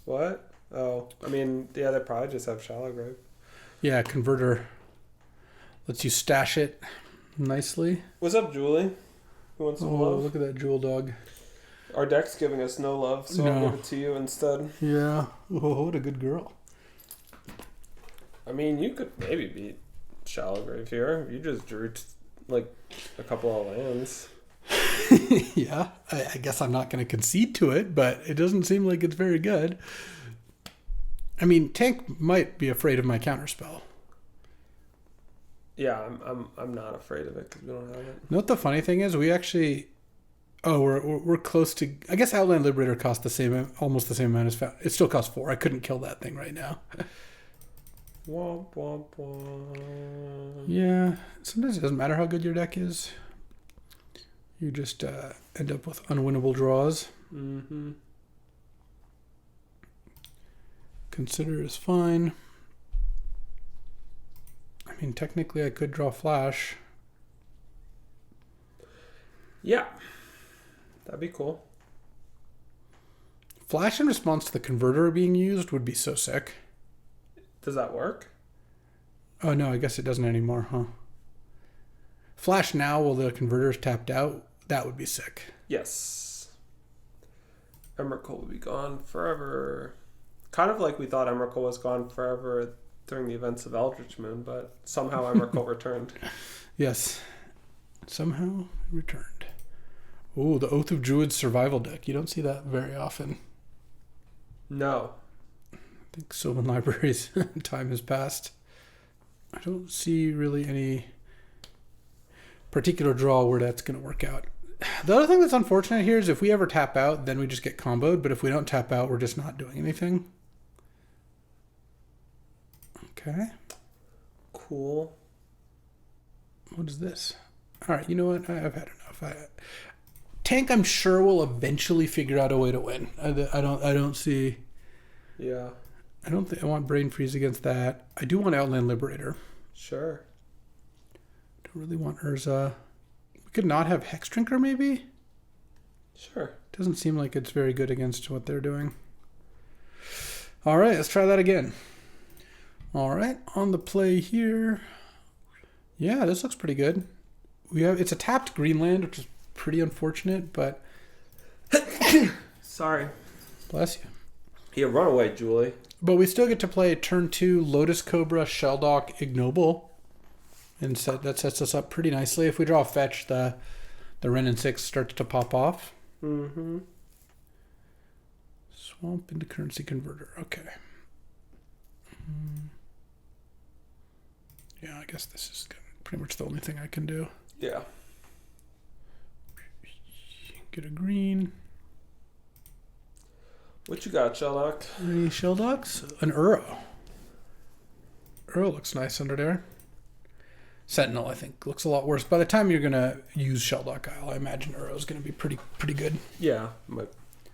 What? Oh, I mean, yeah, they probably just have Shallow Grave. Yeah, converter lets you stash it nicely. What's up, Julie? Who wants some love? Look at that jewel dog. Our deck's giving us no love, so I'll give it to you instead. Yeah. Oh, what a good girl. I mean, you could maybe beat Shallow Grave here. You just drew like a couple of lands. Yeah, I guess I'm not going to concede to it, but it doesn't seem like it's very good. I mean, Tank might be afraid of my counterspell. Yeah, I'm not afraid of it because we don't have it. You know what the funny thing is? We actually... Oh, we're close to... I guess Outland Liberator cost almost the same amount as... It still costs 4. I couldn't kill that thing right now. Womp, womp, womp. Yeah, sometimes it doesn't matter how good your deck is. You just end up with unwinnable draws. Mm-hmm. Consider is fine. I mean, technically I could draw Flash. Yeah. That'd be cool. Flash in response to the converter being used would be so sick. Does that work? Oh, no, I guess it doesn't anymore, huh? Flash now while the converter is tapped out, that would be sick. Yes. Emrakul would be gone forever. Kind of like we thought Emrakul was gone forever during the events of Eldritch Moon, but somehow Emrakul returned. Yes. Somehow returned. Oh, the Oath of Druids survival deck. You don't see that very often. No. I think Sylvan Library's time has passed. I don't see really any particular draw where that's going to work out. The other thing that's unfortunate here is if we ever tap out, then we just get comboed. But if we don't tap out, we're just not doing anything. Okay. Cool. What is this? All right, you know what? I've had enough. Tank, I'm sure, will eventually figure out a way to win. I don't see... Yeah. I don't think I want Brain Freeze against that. I do want Outland Liberator. Sure. Don't really want Urza. We could not have Hex Drinker, maybe? Sure. Doesn't seem like it's very good against what they're doing. All right, let's try that again. All right, on the play here. Yeah, this looks pretty good. It's a tapped Greenland, which is pretty unfortunate, but... Sorry. Bless you. Yeah, run away, Julie. But we still get to play turn 2, Lotus Cobra, Shelldock, Ignoble. And that sets us up pretty nicely. If we draw a fetch, the Wrenn and 6 starts to pop off. Mm-hmm. Swamp into Currency Converter. Okay. Yeah, I guess this is pretty much the only thing I can do. Yeah. Get a green. What you got, Sheldock? Any Shelldocks? An Uro. Uro looks nice under there. Sentinel, I think, looks a lot worse. By the time you're going to use Shelldock Isle, I imagine Uro is going to be pretty good. Yeah, might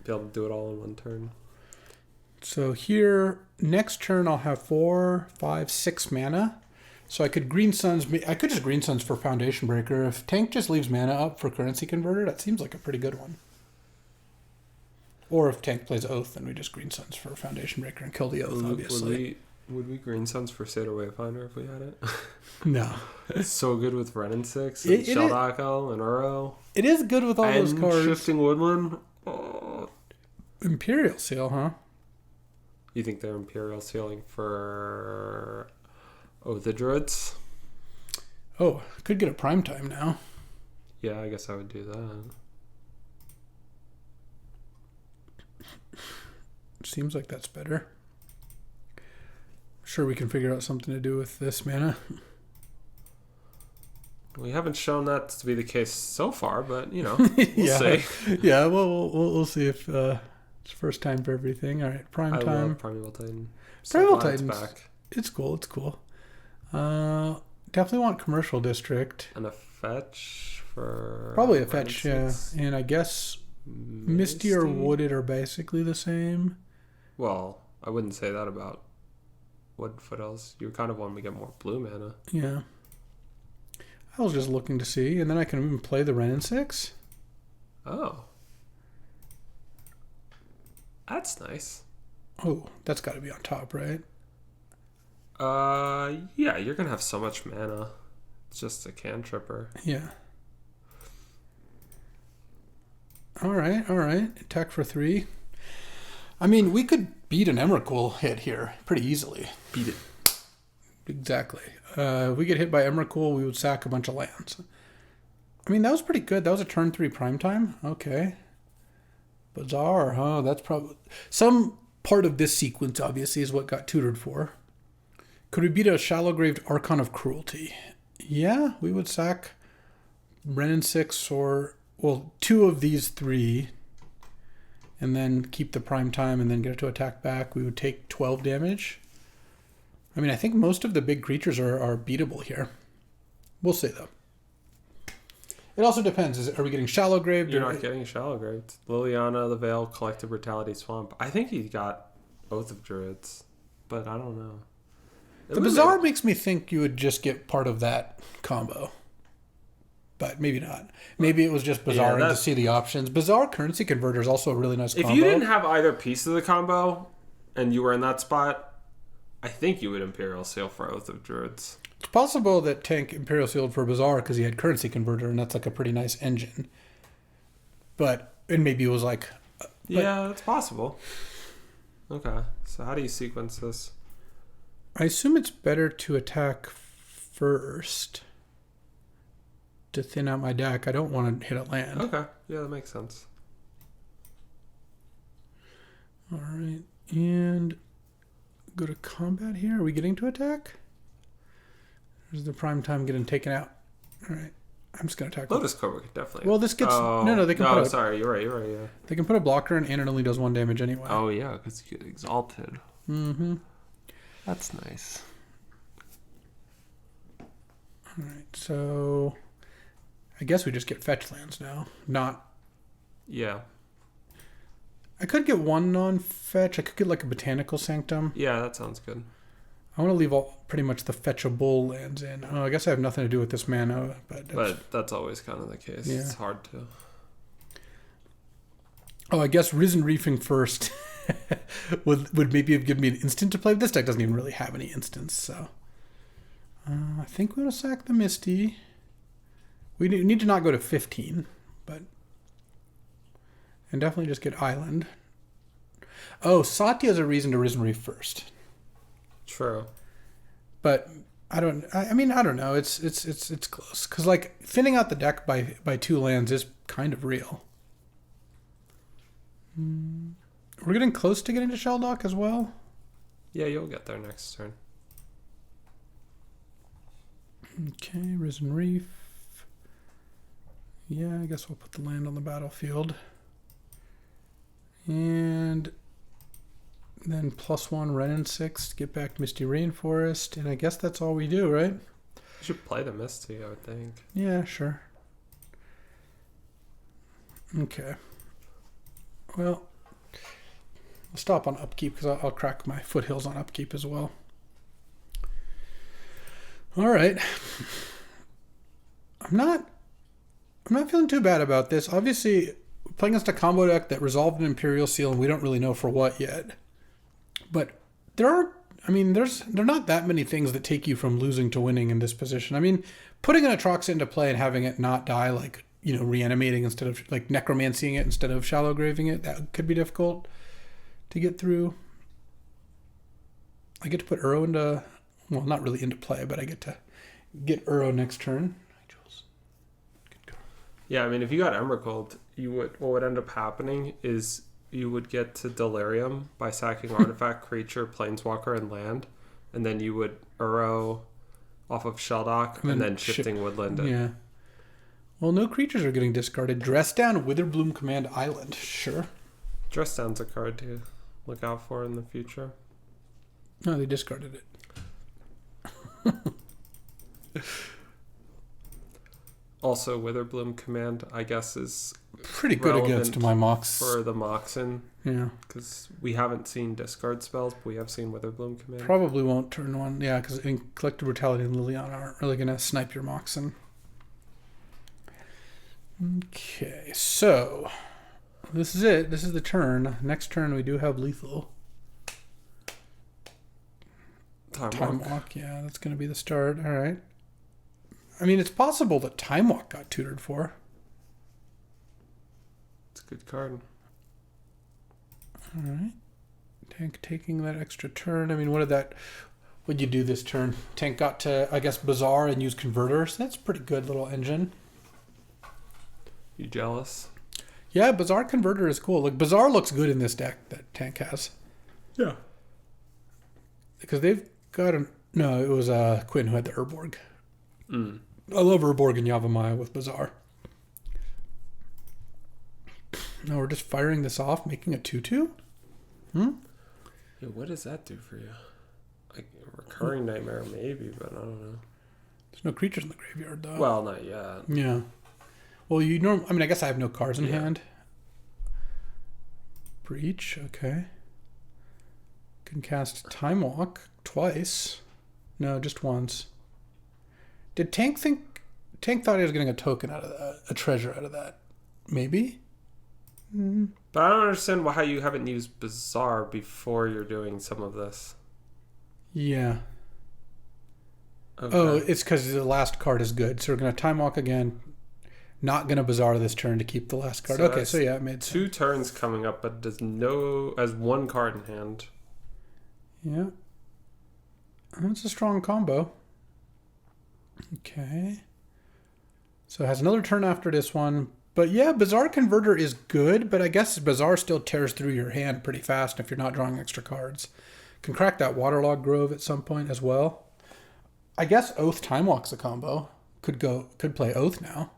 be able to do it all in one turn. So here, next turn I'll have 4, 5, 6 mana. So I could just Green Suns for Foundation Breaker. If Tank just leaves mana up for Currency Converter, that seems like a pretty good one. Or if Tank plays Oath, then we just Green Suns for Foundation Breaker and kill the Oath, obviously. Would we Green Suns for Satyr Wayfinder if we had it? No. It's so good with Wrenn and 6 and Shelldock Isle and Uro. It is good with all those cards. Shifting Woodland. Oh. Imperial Seal, huh? You think they're Imperial Sealing for the Druids? Oh, could get a prime time now. Yeah, I guess I would do that. Seems like that's better. Sure, we can figure out something to do with this mana. We haven't shown that to be the case so far, but, we'll see. Yeah, well, we'll see if it's first time for everything. All right, prime time. I love Primeval Titan. Primeval Titan's back. It's cool. Definitely want Commercial District. And a fetch for... Probably a fetch, yeah. And I guess Misty or Wooded are basically the same. Well, I wouldn't say that about Wood Foothills. You kind of want to get more blue mana. Yeah. I was just looking to see, and then I can even play the Wrenn and 6. Oh. That's nice. Oh, that's got to be on top, right? Yeah, you're going to have so much mana. It's just a cantripper. Yeah. All right. Attack for 3. I mean, we could beat an Emrakul hit here pretty easily. Beat it. Exactly. If we get hit by Emrakul, we would sack a bunch of lands. I mean, that was pretty good. That was a turn 3 primetime. Okay. Bazaar, huh? That's probably... Some part of this sequence, obviously, is what got tutored for. Could we beat a Shallow-Graved Archon of Cruelty? Yeah, we would sack Wrenn and 6 or... Well, 2 of these 3... and then keep the prime time and then get it to attack back. We would take 12 damage. I mean, I think most of the big creatures are beatable here. We'll see, though. It also depends. Are we getting Shallow-Graved? You're not getting Shallow-Graved. Liliana, the Veil, Collective Brutality, Swamp. I think he got Oath of Druids, but I don't know. The Bazaar makes me think you would just get part of that combo. But maybe not. Maybe it was just Bazaar to see the options. Bazaar Currency Converter is also a really nice combo. If you didn't have either piece of the combo and you were in that spot, I think you would Imperial Seal for Oath of Druids. It's possible that Tank Imperial Sealed for Bazaar because he had Currency Converter, and that's like a pretty nice engine. And maybe it was like... yeah, it's possible. Okay, so how do you sequence this? I assume it's better to attack first. to thin out my deck. I don't want to hit a land. Okay. Yeah, that makes sense. All right. And go to combat here. Are we getting to attack? Is the prime time getting taken out? All right. I'm just going to attack. Lotus Cobra definitely. Well, this gets... No, they can put sorry. You're right, yeah. They can put a blocker in, and it only does 1 damage anyway. Oh, yeah, because you get exalted. Mm-hmm. That's nice. All right, so... I guess we just get fetch lands now. Not... Yeah. I could get 1 non-fetch. I could get like a Botanical Sanctum. Yeah, that sounds good. I want to leave pretty much the fetchable lands in. Oh, I guess I have nothing to do with this mana, but that's always kind of the case. Yeah. It's hard to... Oh, I guess Risen Reefing first would maybe have given me an instant to play. This deck doesn't even really have any instants, so... I think we want to sack the Misty. We need to not go to 15, but... And definitely just get Island. Oh, Satya is a reason to Risen Reef first. True. But I don't know. It's close. Because, like, thinning out the deck by 2 lands is kind of real. We're getting close to getting to Shelldock as well. Yeah, you'll get there next turn. Okay, Risen Reef. Yeah, I guess we'll put the land on the battlefield. And then +1 Wrenn and 6 to get back Misty Rainforest. And I guess that's all we do, right? You should play the Misty, I would think. Yeah, sure. Okay. Well, I'll stop on upkeep because I'll crack my foothills on upkeep as well. All right. I'm not feeling too bad about this. Obviously, playing against a combo deck that resolved an Imperial Seal, and we don't really know for what yet. But there are not that many things that take you from losing to winning in this position. I mean, putting an Atrox into play and having it not die, like, you know, reanimating instead of, like, necromancying it instead of shallow graving it, that could be difficult to get through. I get to put Uro into, well, not really into play, but I get to get Uro next turn. Yeah, I mean, if you got Emrakul, what would end up happening is you would get to Delirium by sacking Artifact, Creature, Planeswalker, and Land, and then you would Uro off of Shelldock, and then shifting Woodland. Yeah. Well, no creatures are getting discarded. Dress Down, Witherbloom Command Island. Sure. Dress Down's a card to look out for in the future. No, they discarded it. Also, Witherbloom Command, I guess, is pretty good against my Mox. For the Moxen. Yeah. Because we haven't seen discard spells, but we have seen Witherbloom Command. Probably won't turn 1. Yeah, because Collective Brutality and Liliana aren't really going to snipe your Moxen. Okay, so this is it. This is the turn. Next turn, we do have Lethal. Time Walk. Yeah, that's going to be the start. All right. I mean, it's possible that Time Walk got tutored for. It's a good card. All right. Tank taking that extra turn. I mean, what'd you do this turn? Tank got to, I guess, Bazaar and use Converters. That's a pretty good little engine. You jealous? Yeah, Bazaar Converter is cool. Like, Bazaar looks good in this deck that Tank has. Yeah. Because they've got no, it was Quinn who had the Urborg. Mm. I love Urborg and Yavimaya with Bazaar. No, we're just firing this off, making a 2/2? Yeah, what does that do for you? Like a recurring nightmare, maybe, but I don't know. There's no creatures in the graveyard, though. Well, not yet. Yeah. Well, I mean, I guess I have no cards in hand. Breach, okay. Can cast Time Walk twice. No, just once. Did Tank thought he was getting a token out of that, a treasure out of that? Maybe? But I don't understand how you haven't used Bazaar before you're doing some of this. Yeah. Okay. Oh, it's because the last card is good. So we're going to Time Walk again. Not going to Bazaar this turn to keep the last card. Okay, so yeah, it made sense. 2 turns coming up, but has 1 card in hand. Yeah. That's a strong combo. Okay. So it has another turn after this one. But yeah, Bizarre Converter is good, but I guess Bizarre still tears through your hand pretty fast if you're not drawing extra cards. Can crack that Waterlogged Grove at some point as well. I guess Oath Time Walk's a combo. Could play Oath now.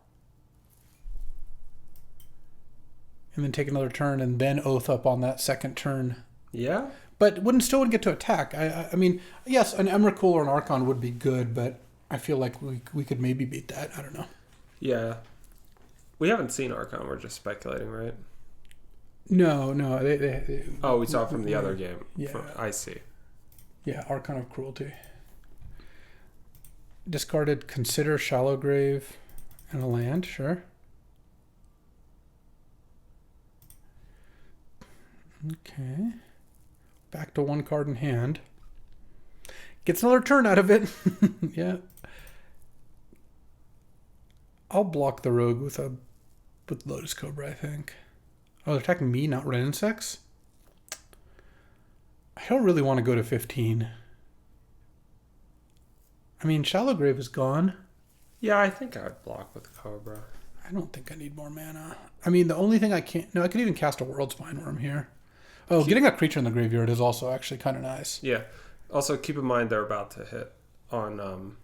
And then take another turn and then Oath up on that second turn. Yeah. But wouldn't get to attack. I mean, yes, an Emrakul or an Archon would be good, but I feel like we could maybe beat that. I don't know. Yeah. We haven't seen Archon. We're just speculating, right? No. We saw it from the other game. Yeah. I see. Yeah, Archon of Cruelty. Discarded Consider, Shallow Grave, and a land, sure. Okay. Back to one card in hand. Gets another turn out of it. Yeah. I'll block the rogue with Lotus Cobra, I think. Oh, they're attacking me, not red insects? I don't really want to go to 15. I mean, Shallow Grave is gone. Yeah, I think I would block with Cobra. I don't think I need more mana. I mean, the only thing I can't... No, I could even cast a World Spine Worm here. Oh, getting a creature in the graveyard is also actually kind of nice. Yeah. Also, keep in mind they're about to hit on...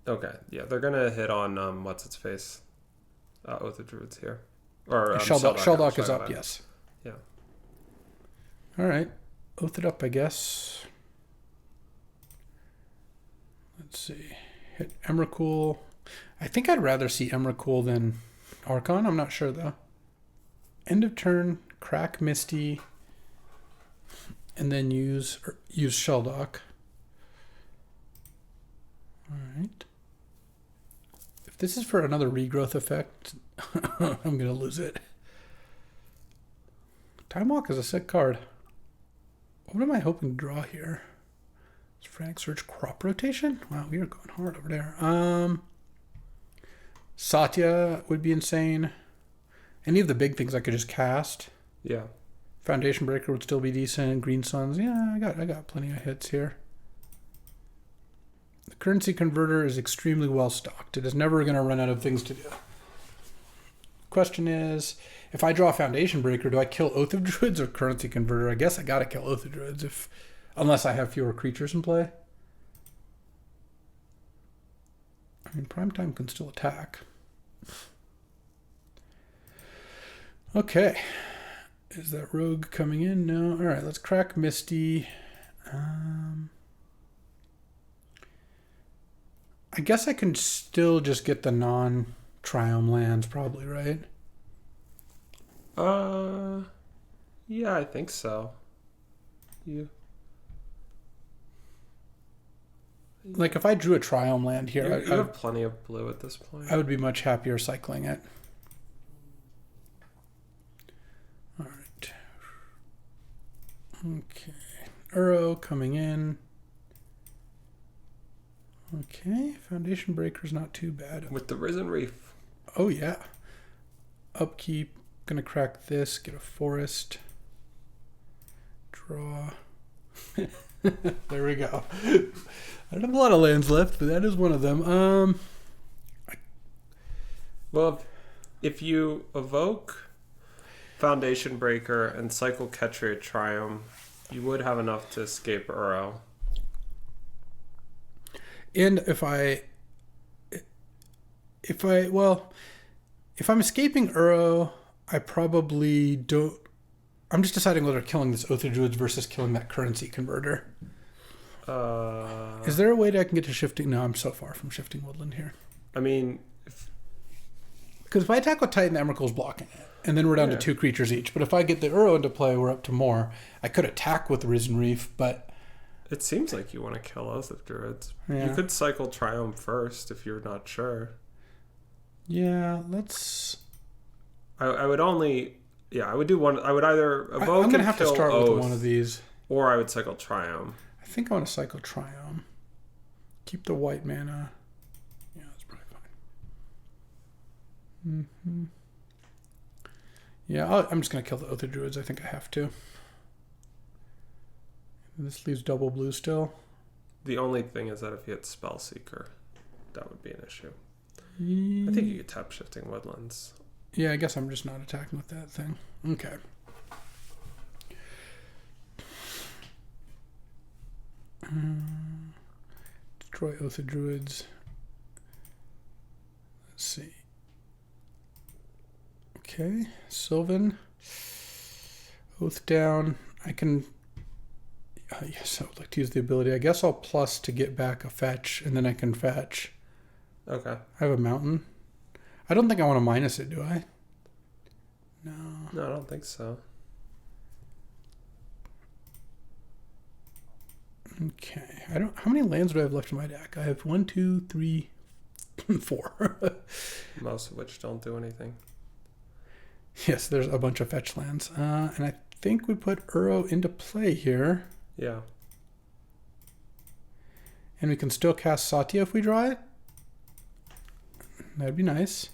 Okay, yeah, they're going to hit on... what's-its-face? Oath of Druids here. Or Shelldock is up, yes. Yeah. All right. Oath it up, I guess. Let's see. Hit Emrakul. I think I'd rather see Emrakul than Archon. I'm not sure, though. End of turn, crack Misty, and then use Shelldock. All right. If this is for another regrowth effect, I'm going to lose it. Time Walk is a sick card. What am I hoping to draw here? Is Frantic Search Crop Rotation? Wow, we are going hard over there. Satya would be insane. Any of the big things I could just cast. Yeah. Foundation Breaker would still be decent. Green Suns, yeah, I got plenty of hits here. The Currency Converter is extremely well stocked. It is never going to run out of things to do. Question is, if I draw Foundation Breaker, do I kill Oath of Druids or Currency Converter? I guess I got to kill Oath of Druids unless I have fewer creatures in play. I mean, Primetime can still attack. Okay. Is that rogue coming in? No. All right, let's crack Misty. I guess I can still just get the non-Triome lands probably, right? Yeah, I think so. Yeah. Like if I drew a Triome land here, you have plenty of blue at this point. I would be much happier cycling it. All right. Okay. Uro coming in. Okay. Foundation Breaker's not too bad. With the Risen Reef. Oh, yeah. Upkeep. Gonna crack this. Get a forest. Draw. There we go. I don't have a lot of lands left, but that is one of them. Well, if you evoke Foundation Breaker and cycle Ketria Triumph, you would have enough to escape Uro. And if I'm escaping Uro, I probably don't. I'm just deciding whether killing this Oath of Druids versus killing that Currency Converter. Is there a way that I can get to shifting? No, I'm so far from shifting Woodland here. I mean, because if I attack with Titan, the Emrakul's blocking it, and then we're down to 2 creatures each. But if I get the Uro into play, we're up to more. I could attack with Risen Reef, but it seems like you want to kill Oath of Druids. Yeah. You could cycle Triumph first if you're not sure. Yeah, let's. I would only. Yeah, I would do one. I would either evoke I'm gonna and have to kill start Oath, with one of these, or I would cycle Triumph. I think I want to cycle Triumph. Keep the white mana. Yeah, that's probably fine. Mm-hmm. Yeah, I'm just gonna kill the Oath of Druids. I think I have to. This leaves double blue still. The only thing is that if you hit Spellseeker, that would be an issue. I think you could tap Shifting Woodlands. Yeah, I guess I'm just not attacking with that thing. Okay. Destroy Oath of Druids. Let's see. Okay, Sylvan. Oath down. I can... yes, I would like to use the ability. I guess I'll plus to get back a fetch, and then I can fetch. Okay. I have a mountain. I don't think I want to minus it, do I? No. No, I don't think so. Okay. I don't... How many lands do I have left in my deck? I have 1, 2, 3, 4. Most of which don't do anything. Yes, there's a bunch of fetch lands. And I think we put Uro into play here. Yeah. And we can still cast Satya if we draw it. That'd be nice.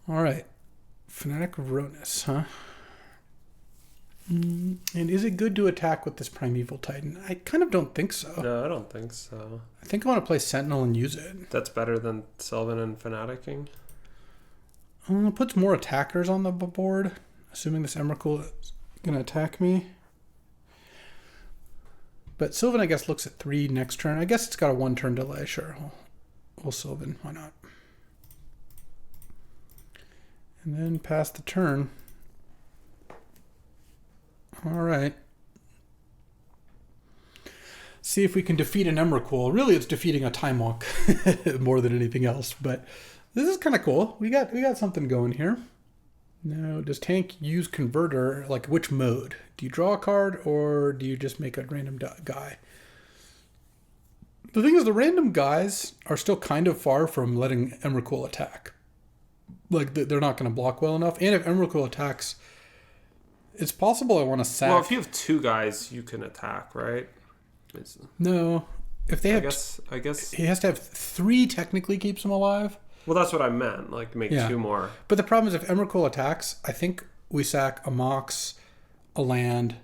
All right. Fanatic of Ronus, huh? And is it good to attack with this Primeval Titan? I kind of don't think so. No, I don't think so. I think I want to play Sentinel and use it. That's better than Sylvan and Fanaticing? It puts more attackers on the board, assuming this Emrakul is going to attack me. But Sylvan, I guess, looks at 3 next turn. I guess it's got a 1-turn delay. Sure, we'll Sylvan. Why not? And then pass the turn. All right. See if we can defeat an Emrakul. Really, it's defeating a Time Walk more than anything else. But this is kind of cool. We got something going here. Now, does tank use converter? Like, which mode? Do you draw a card or do you just make a random guy? The thing is, the random guys are still kind of far from letting Emrakul attack. Like, they're not going to block well enough. And if Emrakul attacks, it's possible I want to sack. Well, if you have 2 guys, you can attack, right? No. If they have... I guess... He has to have 3 technically keeps him alive. Well, that's what I meant. Like, make 2 more. But the problem is if Emrakul attacks, I think we sack a Mox, a land,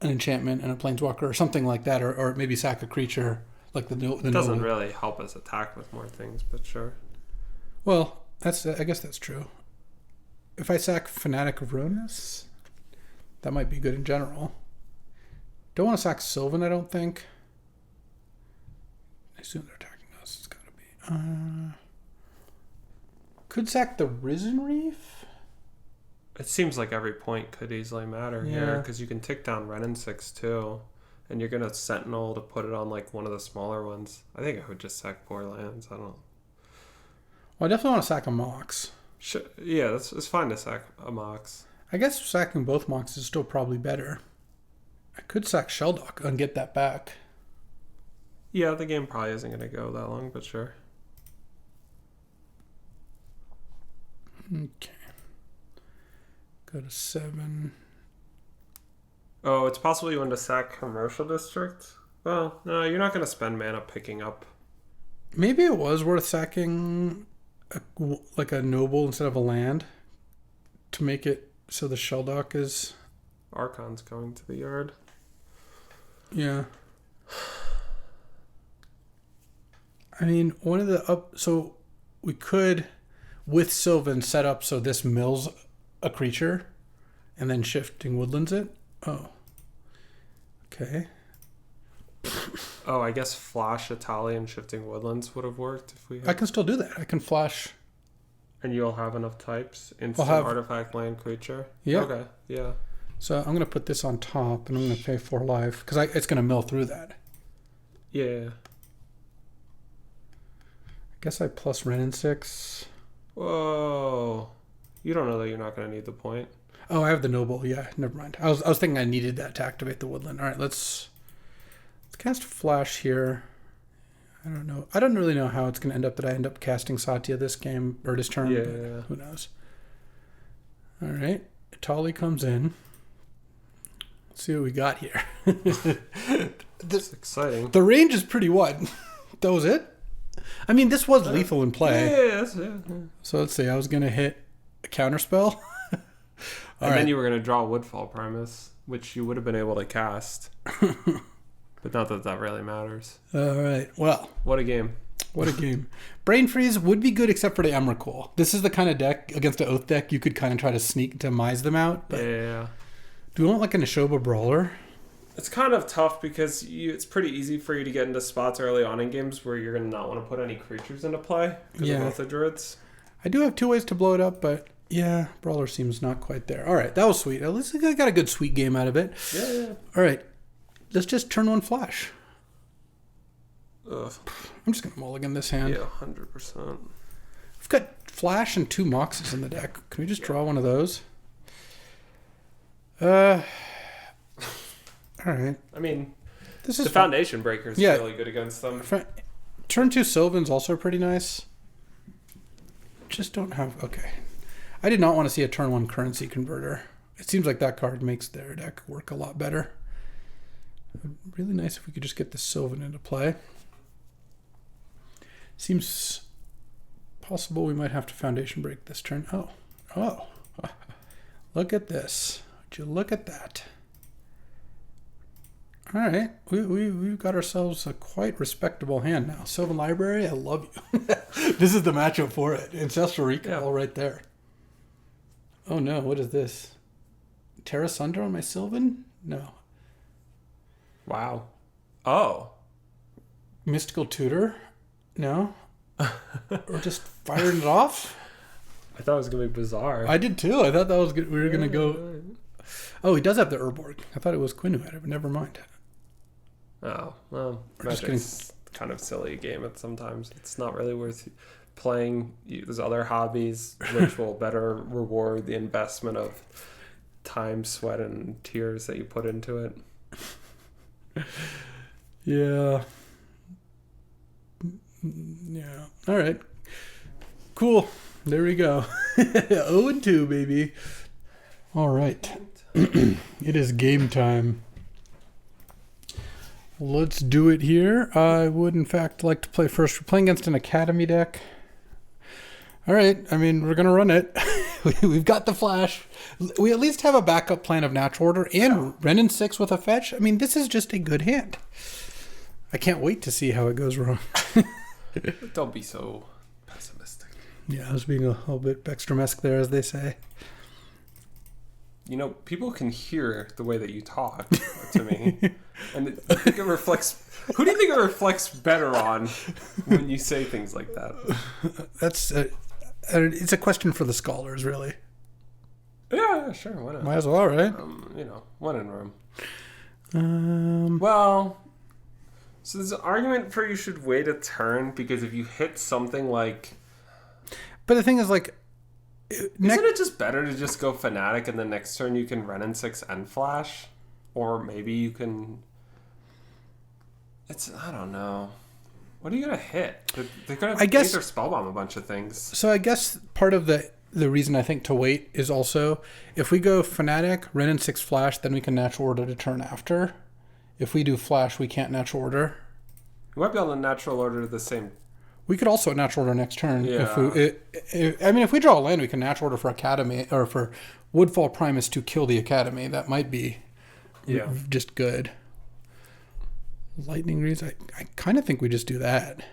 an enchantment, and a planeswalker, or something like that. Or maybe sack a creature like the It doesn't really help us attack with more things, but sure. Well, I guess that's true. If I sack Fanatic of Ronus, that might be good in general. Don't want to sack Sylvan, I don't think. I assume they're attacking us. It's got to be... Could sack the Risen Reef? It seems like every point could easily matter here, because you can tick down Renin 6 too, and you're going to Sentinel to put it on like one of the smaller ones. I think I would just sack 4 lands. I don't know. Well, I definitely want to sack a Mox. Sure. Yeah, it's fine to sack a Mox. I guess sacking both Moxes is still probably better. I could sack Shelldock and get that back. Yeah, the game probably isn't going to go that long, but sure. Okay. Go to 7. Oh, it's possible you want to sack Commercial District? Well, no, you're not going to spend mana picking up. Maybe it was worth sacking like a noble instead of a land to make it so the Shelldock is... Archon's going to the yard. Yeah. I mean, one of the... So we could... with Sylvan set up so this mills a creature and then Shifting Woodlands it. Oh. Okay. Oh, I guess Flash Italian Shifting Woodlands would have worked if we had... I can still do that. I can flash. And you'll have enough types? Instant artifact land creature? Yeah. Okay, yeah. So I'm going to put this on top and I'm going to pay 4 life because it's going to mill through that. Yeah. I guess I plus Renin 6. Whoa. You don't know that you're not going to need the point. Oh, I have the noble. Yeah, never mind. I was thinking I needed that to activate the woodland. All right, let's cast Flash here. I don't know. I don't really know how it's going to end up that I end up casting Satya this game or this turn. Yeah. Who knows? All right. Itali comes in. Let's see what we got here. This exciting. The range is pretty wide. That was it? I mean, this was lethal in play. Yeah. So let's see. I was going to hit a counterspell. And then you were going to draw Woodfall Primus, which you would have been able to cast. But not that really matters. All right. Well. What a game. What a game. Brain Freeze would be good except for the Emrakul. This is the kind of deck, against an Oath deck, you could kind of try to sneak to mize them out. But yeah. Do we want like a Neshoba Brawler? It's kind of tough because it's pretty easy for you to get into spots early on in games where you're going to not want to put any creatures into play because of both the druids. I do have 2 ways to blow it up, but yeah, Brawler seems not quite there. All right, that was sweet. At least I got a good sweet game out of it. Yeah. All right, let's just turn 1 flash. Ugh. I'm just going to mulligan this hand. Yeah, 100%. I've got flash and 2 Moxes in the deck. Can we just draw one of those? All right. I mean, this is the Foundation Breaker is really good against them. Turn 2 Sylvan's also pretty nice. Just don't have... Okay. I did not want to see a turn 1 currency converter. It seems like that card makes their deck work a lot better. Really nice if we could just get the Sylvan into play. Seems possible we might have to Foundation Break this turn. Oh. Look at this. Would you look at that? All right, we've got ourselves a quite respectable hand now. Sylvan Library, I love you. This is the matchup for it. Ancestral Recall right there. Oh no, what is this? Terra Sunder on my Sylvan? No. Wow. Oh. Mystical Tutor? No. Or just firing it off? I thought it was going to be bizarre. I did too. I thought that was good. We were going to go... Oh, he does have the Urborg. I thought it was Quinn who had it, but never mind. Oh, well, Magic's kind of silly game sometimes. It's not really worth playing. There's other hobbies which will better reward the investment of time, sweat, and tears that you put into it. Yeah. Yeah. All right. Cool. There we go. 0-2, baby. All right. It is game time. Let's do it here. I would, in fact, like to play first. We're playing against an Academy deck. All right. I mean, we're going to run it. We've got the flash. We at least have a backup plan of Natural Order and Renin 6 with a fetch. I mean, this is just a good hand. I can't wait to see how it goes wrong. Don't be so pessimistic. Yeah, I was being a little bit Beckstrom-esque there, as they say. You know, people can hear the way that you talk to me. And I think it reflects... Who do you think it reflects better on when you say things like that? It's a question for the scholars, really. Yeah, sure. Why not? Might as well, right? One in room. Well... So there's an argument for you should wait a turn, because if you hit something like... But the thing is, like... Isn't it just better to just go Fanatic and the next turn you can Renin 6 and Flash? Or maybe you can... I don't know. What are you going to hit? They're going to either Spellbomb a bunch of things. So I guess part of the reason I think to wait is also, if we go Fanatic, Renin 6 Flash, then we can Natural Order to turn after. If we do Flash, we can't Natural Order. We might be able to Natural Order the same. We could also Natural Order next turn. Yeah. If we draw a land, we can Natural Order for Academy, or for Woodfall Primus to kill the Academy. That might be just good. Lightning Reeds, I kind of think we just do that.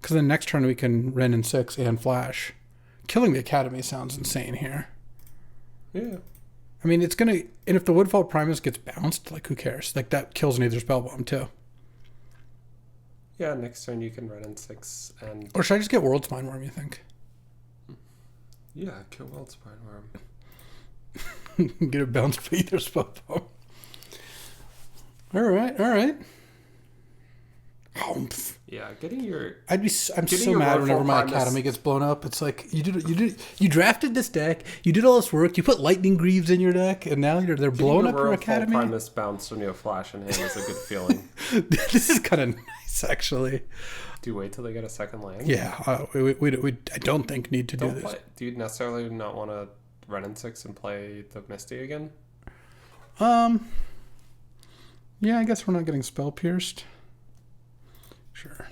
Because then next turn we can Renin 6 and Flash. Killing the Academy sounds insane here. Yeah. I mean, it's going to... And if the Woodfall Primus gets bounced, like, who cares? Like, that kills Neither Spellbomb, too. Yeah, next turn you can run in 6 and... Or should I just get World Spineworm, you think? Yeah, kill World Spineworm. Get it bounced by Either Spellbomb. Alright. Yeah, getting your... I'm so mad whenever my Academy gets blown up. It's like, you drafted this deck, you did all this work, you put Lightning Greaves in your deck, and now they're blowing up your Academy? Getting Primus bounced when you have Flash in hand is a good feeling. This is kind of nice, actually. Do you wait till they get a second land? Yeah, I don't think need to do this. Do you necessarily not want to run in 6 and play the Misty again? Yeah, I guess we're not getting Spell Pierced. Sure.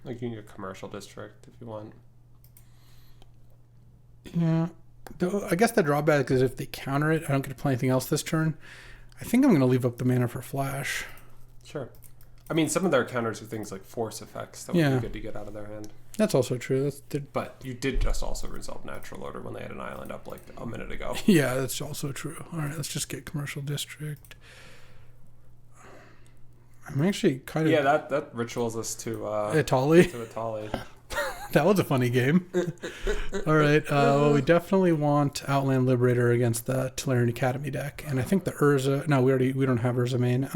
Like you can get Commercial District if you want. Yeah. I guess the drawback is if they counter it, I don't get to play anything else this turn. I think I'm going to leave up the mana for Flash. Sure. I mean, some of their counters are things like force effects that would be good to get out of their hand. That's also true. But you did just also resolve Natural Order when they had an island up like a minute ago. Yeah, that's also true. All right, let's just get Commercial District. I'm actually kind of... Yeah, that rituals us to... Itali. To Itali. That was a funny game. All right, well, we definitely want Outland Liberator against the Tolarian Academy deck. And I think the Urza... No, we don't have Urza main.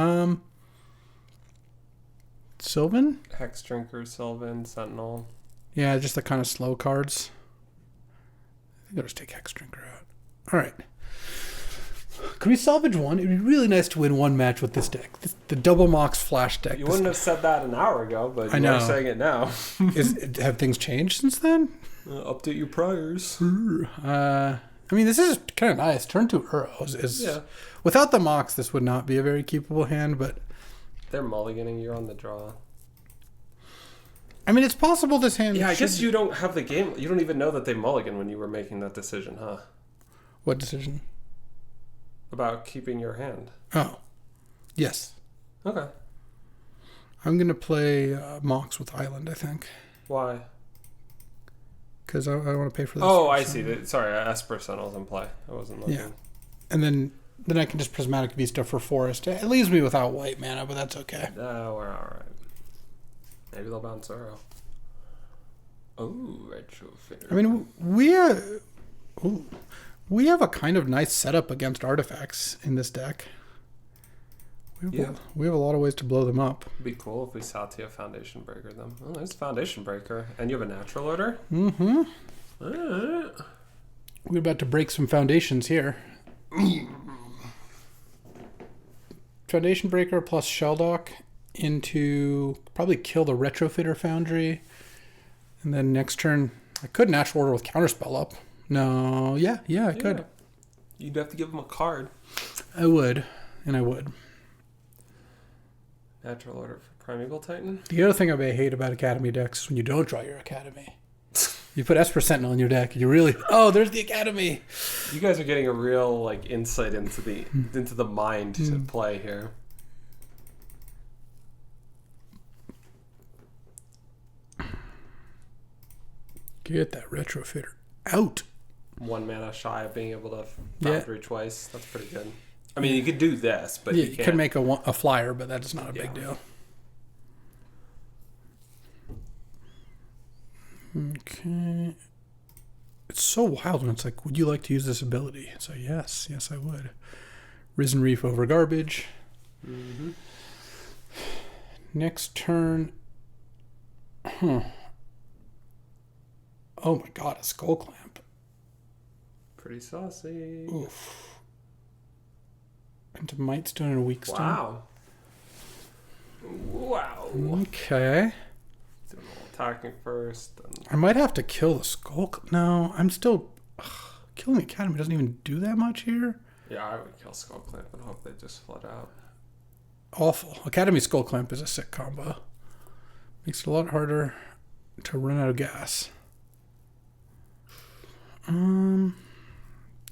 Sylvan? Hex Drinker, Sylvan, Sentinel. Yeah, just the kind of slow cards. I think I'll just take Hex Drinker out. All right. Could we salvage one? It'd be really nice to win one match with this deck. The double Mox Flash deck. You wouldn't have said that an hour ago, but you are saying it now. Have things changed since then? Update your priors. I mean, this is kind of nice. Turn 2 Uros is without the Mox, this would not be a very keepable hand, but... They're mulliganing. You're on the draw. I mean, it's possible this hand... Yeah, I guess you don't have the game... You don't even know that they mulligan when you were making that decision, huh? What decision? About keeping your hand. Oh. Yes. Okay. I'm going to play Mox with Island, I think. Why? Because I want to pay for this. Oh, I see. Sorry, Esper Sentinel's in play. I wasn't looking. Yeah. And then I can just Prismatic Vista for Forest. It leaves me without white mana, but that's okay. No, we're alright. Maybe they'll bounce Zoro. Oh, Retrofitter. I mean, we have a kind of nice setup against artifacts in this deck. We have a lot of ways to blow them up. It'd be cool if we Satya Foundation Breaker them. Oh, there's Foundation Breaker. And you have a Natural Order? Mm-hmm. Alright. We're about to break some foundations here. Foundation Breaker plus Shelldock into probably kill the Retrofitter Foundry. And then next turn, I could Natural Order with Counterspell up. No, I could. You'd have to give them a card. I would, and I would. Natural Order for Primeval Titan. The other thing I hate about Academy decks is when you don't draw your Academy. You put Esper Sentinel in your deck, you really... Oh, there's the Academy! You guys are getting a real insight into the mind to play here. Get that Retrofitter out. 1 mana shy of being able to Foundry twice. That's pretty good. I mean, you could do this, but you could make a flyer, but that's not a big deal. Okay. It's so wild when it's like, would you like to use this ability? It's like, yes, I would. Risen Reef over Garbage. Mm-hmm. Next turn. Oh my god, a Skull Clamp. Pretty saucy. Oof. Into Mightstone and Weakstone. Wow. Okay. Doing a little attacking first. I might have to kill the Skull. No, I'm still... killing the Academy doesn't even do that much here. Yeah, I would kill Skull Clamp and hope they just flood out. Awful. Academy Skull Clamp is a sick combo. Makes it a lot harder to run out of gas.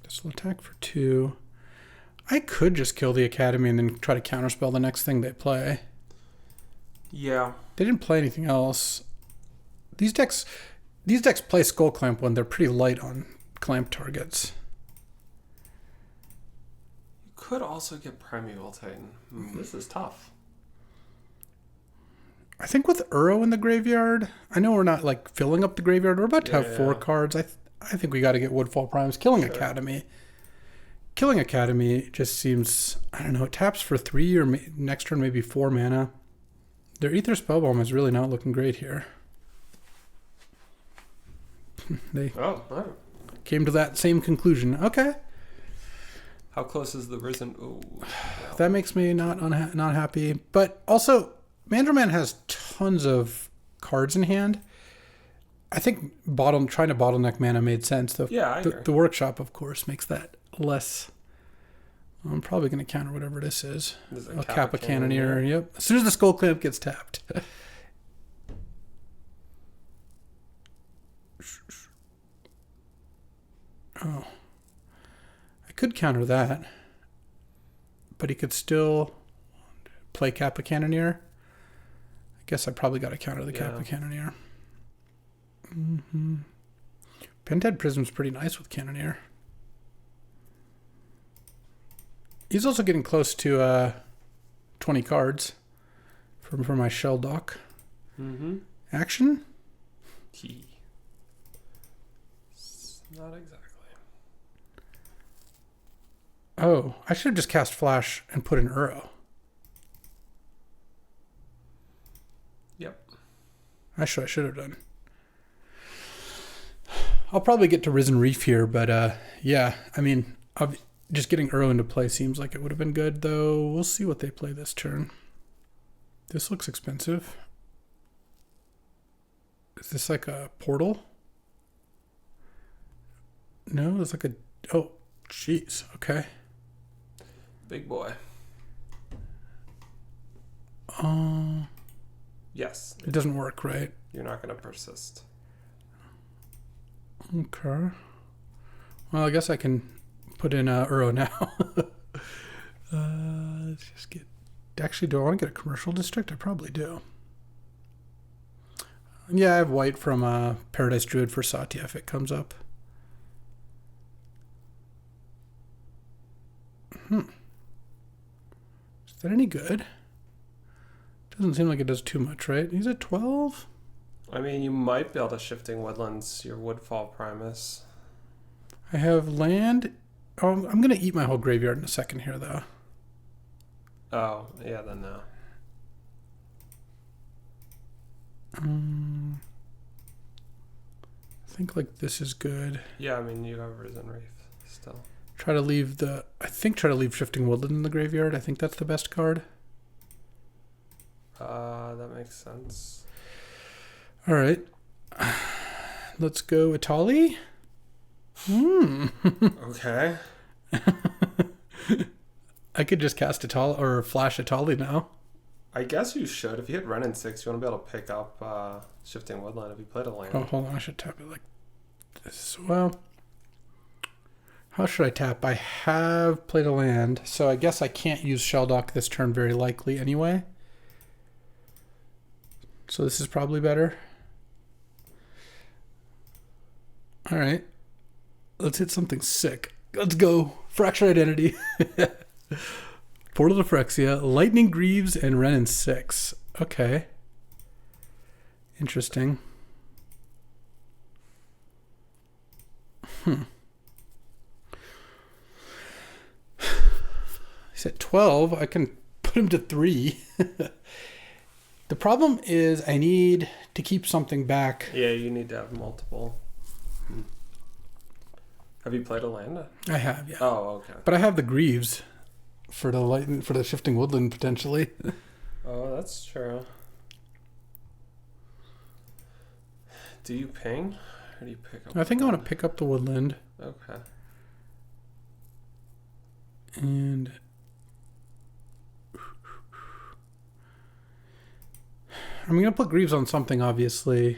This will attack for 2. I could just kill the Academy and then try to counterspell the next thing they play. Yeah. They didn't play anything else. These decks play Skull Clamp when they're pretty light on clamp targets. You could also get Primeval Titan. This is tough. I think with Uro in the graveyard, I know we're not filling up the graveyard. We're about to have 4 cards. I think we got to get Woodfall Primes. Killing Academy. Killing Academy just seems, I don't know, it taps for 3 or next turn maybe 4 mana. Their Ether Spellbomb is really not looking great here. They came to that same conclusion. Okay. How close is the Risen? Oh, that makes me not happy. But also, Mandraman has tons of cards in hand. I think trying to bottleneck mana made sense. The workshop, of course, makes that less. I'm probably going to counter whatever this is. A Kappa Cannoneer. Yep. As soon as the Skull Clamp gets tapped. Oh. I could counter that. but he could still play Kappa Cannoneer. I guess I probably got to counter the Kappa Cannoneer. Mm-hmm. Pentad Prism's pretty nice with Cannoneer. He's also getting close to 20 cards for my shell dock. Mm-hmm. Action? Not exactly. Oh, I should have just cast Flash and put an Uro. Yep. I should have done. I'll probably get to Risen Reef here, but yeah, I mean, just getting Uro into play seems like it would have been good, though. We'll see what they play this turn. This looks expensive. Is this like a portal? No, it's like a... Oh, jeez. Okay. Big boy. Yes. It doesn't work, right? You're not going to persist. Okay. Well, I guess I can put in Uro now. Let's just get... Actually, do I want to get a commercial district? I probably do. Yeah, I have white from Paradise Druid for Satya if it comes up. Is that any good? Doesn't seem like it does too much, right? He's at 12? I mean, you might be able to Shifting Woodlands your Woodfall Primus. I have land. Oh, I'm going to eat my whole graveyard in a second here, though. Oh, yeah, then no. I think like this is good. Yeah, I mean, you have Risen Reef still. Try to leave Shifting Woodland in the graveyard. I think that's the best card. That makes sense. All right. Let's go Itali. Okay. I could just cast Itali or flash Itali now. I guess you should. If you hit Renin 6, you want to be able to pick up Shifting Woodland if you played a land. Oh, hold on. I should tap it like this. Well, how should I tap? I have played a land, so I guess I can't use Shelldock this turn very likely anyway. So this is probably better. All right. Let's hit something sick. Let's go. Fractured Identity. Portal to Phyrexia, Lightning Greaves, and Renin 6. Okay. Interesting. He's at 12. I can put him to 3. The problem is I need to keep something back. Yeah, you need to have multiple. Have you played a land? I have, yeah. Oh, okay. But I have the Greaves for the Shifting Woodland potentially. Oh, that's true. Do you ping? Or do you pick up? I think I want to pick up the Woodland. Okay. And I'm going to put Greaves on something, obviously.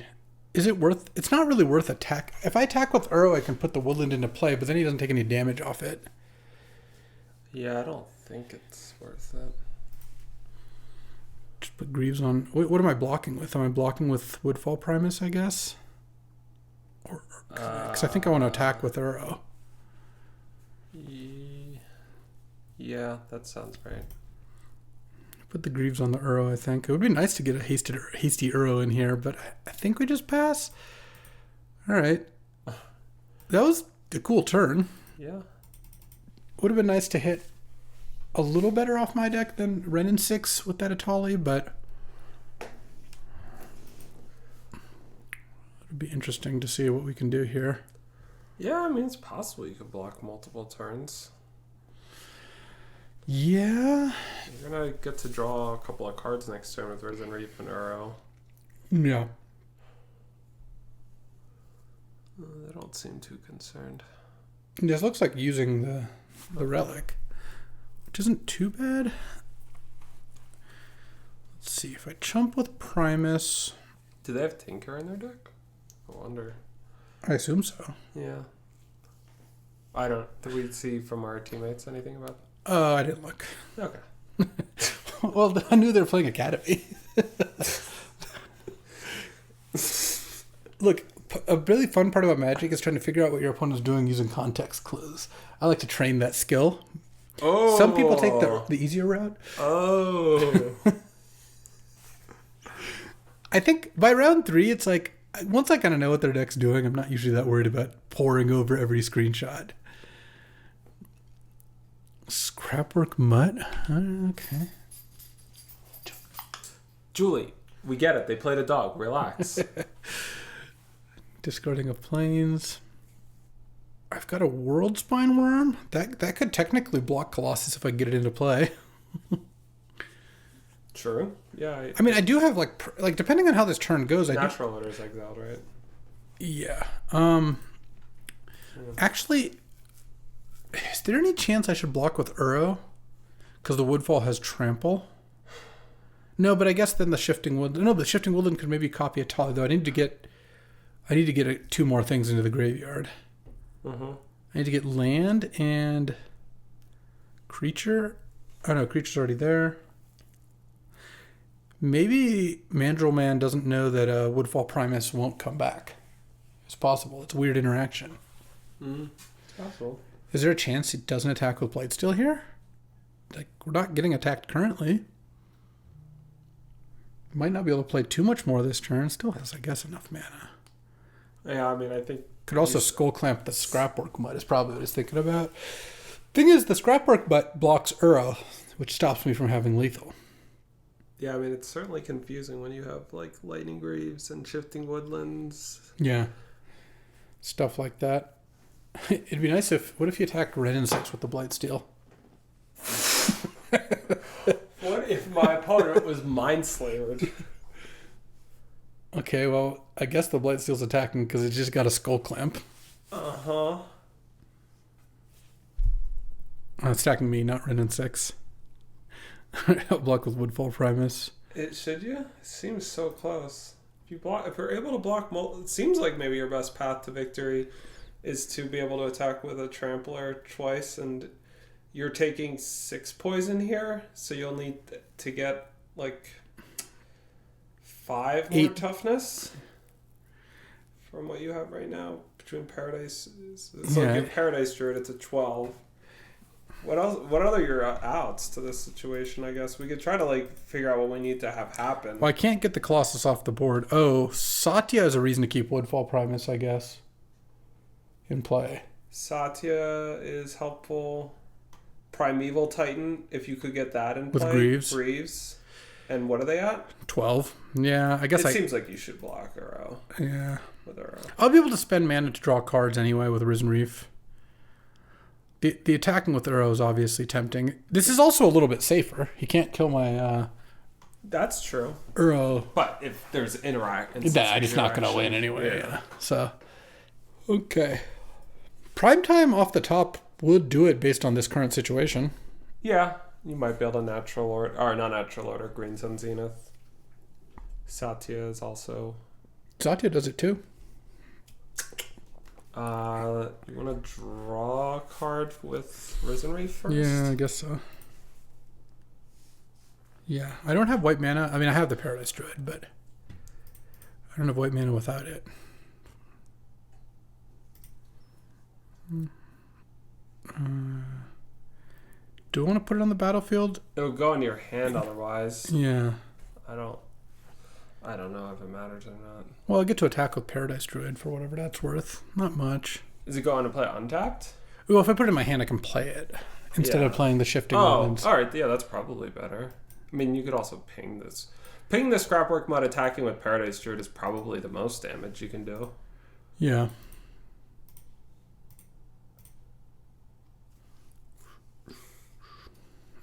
Is it worth... It's not really worth attack. If I attack with Uro, I can put the Woodland into play, but then he doesn't take any damage off it. Yeah, I don't think it's worth it. Just put Greaves on... What am I blocking with? Am I blocking with Woodfall Primus, I guess? Because I think I want to attack with Uro. Yeah, that sounds right. Put the Greaves on the Uro, I think. It would be nice to get a hasty Uro in here, but I think we just pass. All right. That was a cool turn. Yeah. Would have been nice to hit a little better off my deck than Renin 6 with that Itali, but it would be interesting to see what we can do here. Yeah, I mean, it's possible you could block multiple turns. Yeah. You're going to get to draw a couple of cards next turn with Risen Reef and Uro. Yeah. They don't seem too concerned. This looks like using the relic, which isn't too bad. Let's see if I chump with Primus. Do they have Tinker in their deck? I wonder. I assume so. Yeah. I don't. Did we see from our teammates anything about that? I didn't look. Okay. Well, I knew they were playing Academy. Look, a really fun part about Magic is trying to figure out what your opponent's doing using context clues. I like to train that skill. Oh. Some people take the easier route. Oh. I think by round 3, it's like, once I kind of know what their deck's doing, I'm not usually that worried about poring over every screenshot. Scrapwork Mutt? Okay. Julie, we get it. They played a dog. Relax. Discarding of planes. I've got a World Spine Worm. That could technically block Colossus if I get it into play. True. Yeah. I mean, I do have like depending on how this turn goes. Natural Order's exiled, right? Yeah. Actually, is there any chance I should block with Uro? Because the Woodfall has Trample. No, but I guess then the Shifting Woodland. No, but the Shifting Woodland could maybe copy a Tali, though. I need to get 2 more things into the graveyard. Mm-hmm. I need to get land and creature. Oh no, creature's already there. Maybe Mandrill Man doesn't know that Woodfall Primus won't come back. It's possible. It's a weird interaction. It's possible. Is there a chance it doesn't attack with Blightsteel here? Like, we're not getting attacked currently. Might not be able to play too much more this turn. Still has, I guess, enough mana. Yeah, I mean, I think... Could also Skull Clamp the Scrapwork Mutt is probably what he's thinking about. Thing is, the Scrapwork Mutt blocks Uro, which stops me from having lethal. Yeah, I mean, it's certainly confusing when you have, like, Lightning Greaves and Shifting Woodlands. Yeah. Stuff like that. It'd be nice if... What if you attacked Red Insects with the Blightsteel? What if my opponent was Mindslayered? Okay, well, I guess the Blightsteel's attacking because it just got a Skull Clamp. Uh-huh. It's attacking me, not Red Insects. I'll block with Woodfall Primus. Should you? It seems so close. If you're able to block, it seems like maybe your best path to victory is to be able to attack with a Trampler twice, and you're taking 6 poison here, so you'll need to get like 5 more toughness from what you have right now between Paradise. So if you have Paradise Druid, it's a 12. What else? What other your outs to this situation? I guess we could try to like figure out what we need to have happen. Well, I can't get the Colossus off the board. Oh, Satya is a reason to keep Woodfall Primus, I guess, in play. Satya is helpful. Primeval Titan, if you could get that in play. With Greaves. And what are they at? 12. Yeah, I guess it seems like you should block Uro. Yeah. With Uro. I'll be able to spend mana to draw cards anyway with Risen Reef. The attacking with Uro is obviously tempting. This is also a little bit safer. He can't kill my... That's true. Uro. But if there's interaction... I'm just not going to win anyway. Yeah. So, okay. Primetime off the top would do it based on this current situation. Yeah. You might be able to natural order... Or not natural order. Green Sun Zenith. Satya is also... Satya does it too. You want to draw a card with Risen Reef first? Yeah, I guess so. Yeah, I don't have white mana. I mean, I have the Paradise Druid, but I don't have white mana without it. Do I want to put it on the battlefield? It'll go in your hand otherwise. Yeah. I don't know if it matters or not. Well, I get to attack with Paradise Druid for whatever that's worth. Not much. Is it going to play untapped? Well, if I put it in my hand, I can play it instead of playing the Shifting Woodlands. All right. Yeah, that's probably better. I mean, you could also ping this. Ping the Scrapwork Mutt attacking with Paradise Druid is probably the most damage you can do. Yeah.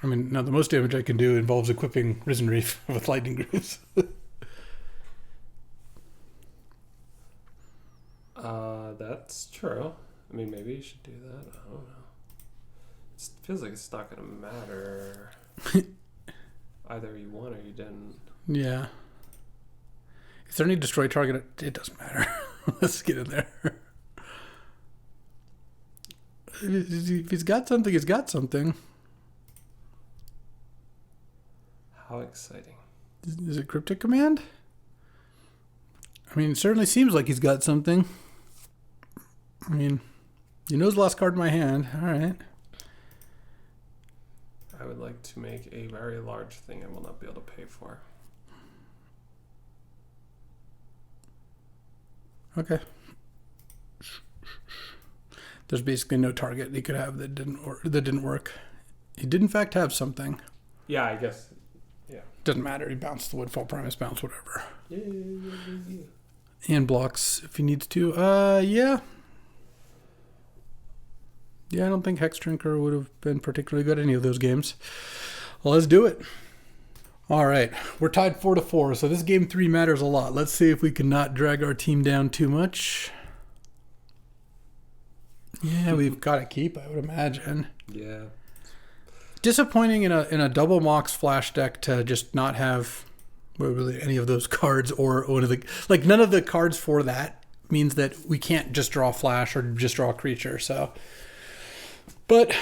I mean, now the most damage I can do involves equipping Risen Reef with Lightning Greaves. That's true. I mean, maybe you should do that. I don't know. It feels like it's not going to matter. Either you won or you didn't. Yeah. Is there any destroy target? It doesn't matter. Let's get in there. If he's got something, he's got something. How exciting. Is it Cryptic Command? I mean, it certainly seems like he's got something. I mean, he knows the last card in my hand. All right. I would like to make a very large thing I will not be able to pay for. Okay. There's basically no target he could have that didn't work. He did in fact have something. Yeah, I guess. Yeah. Doesn't matter. He bounced the Woodfall Primus, bounce whatever. Yeah. And blocks if he needs to. Yeah. Yeah, I don't think Hex Drinker would have been particularly good at any of those games. Well, let's do it. All right. We're tied 4-4, so this game 3 matters a lot. Let's see if we can not drag our team down too much. Yeah, we've got to keep, I would imagine. Yeah. Disappointing in a double Mox flash deck to just not have really any of those cards or one of the none of the cards for that means that we can't just draw flash or just draw a creature. So, Mox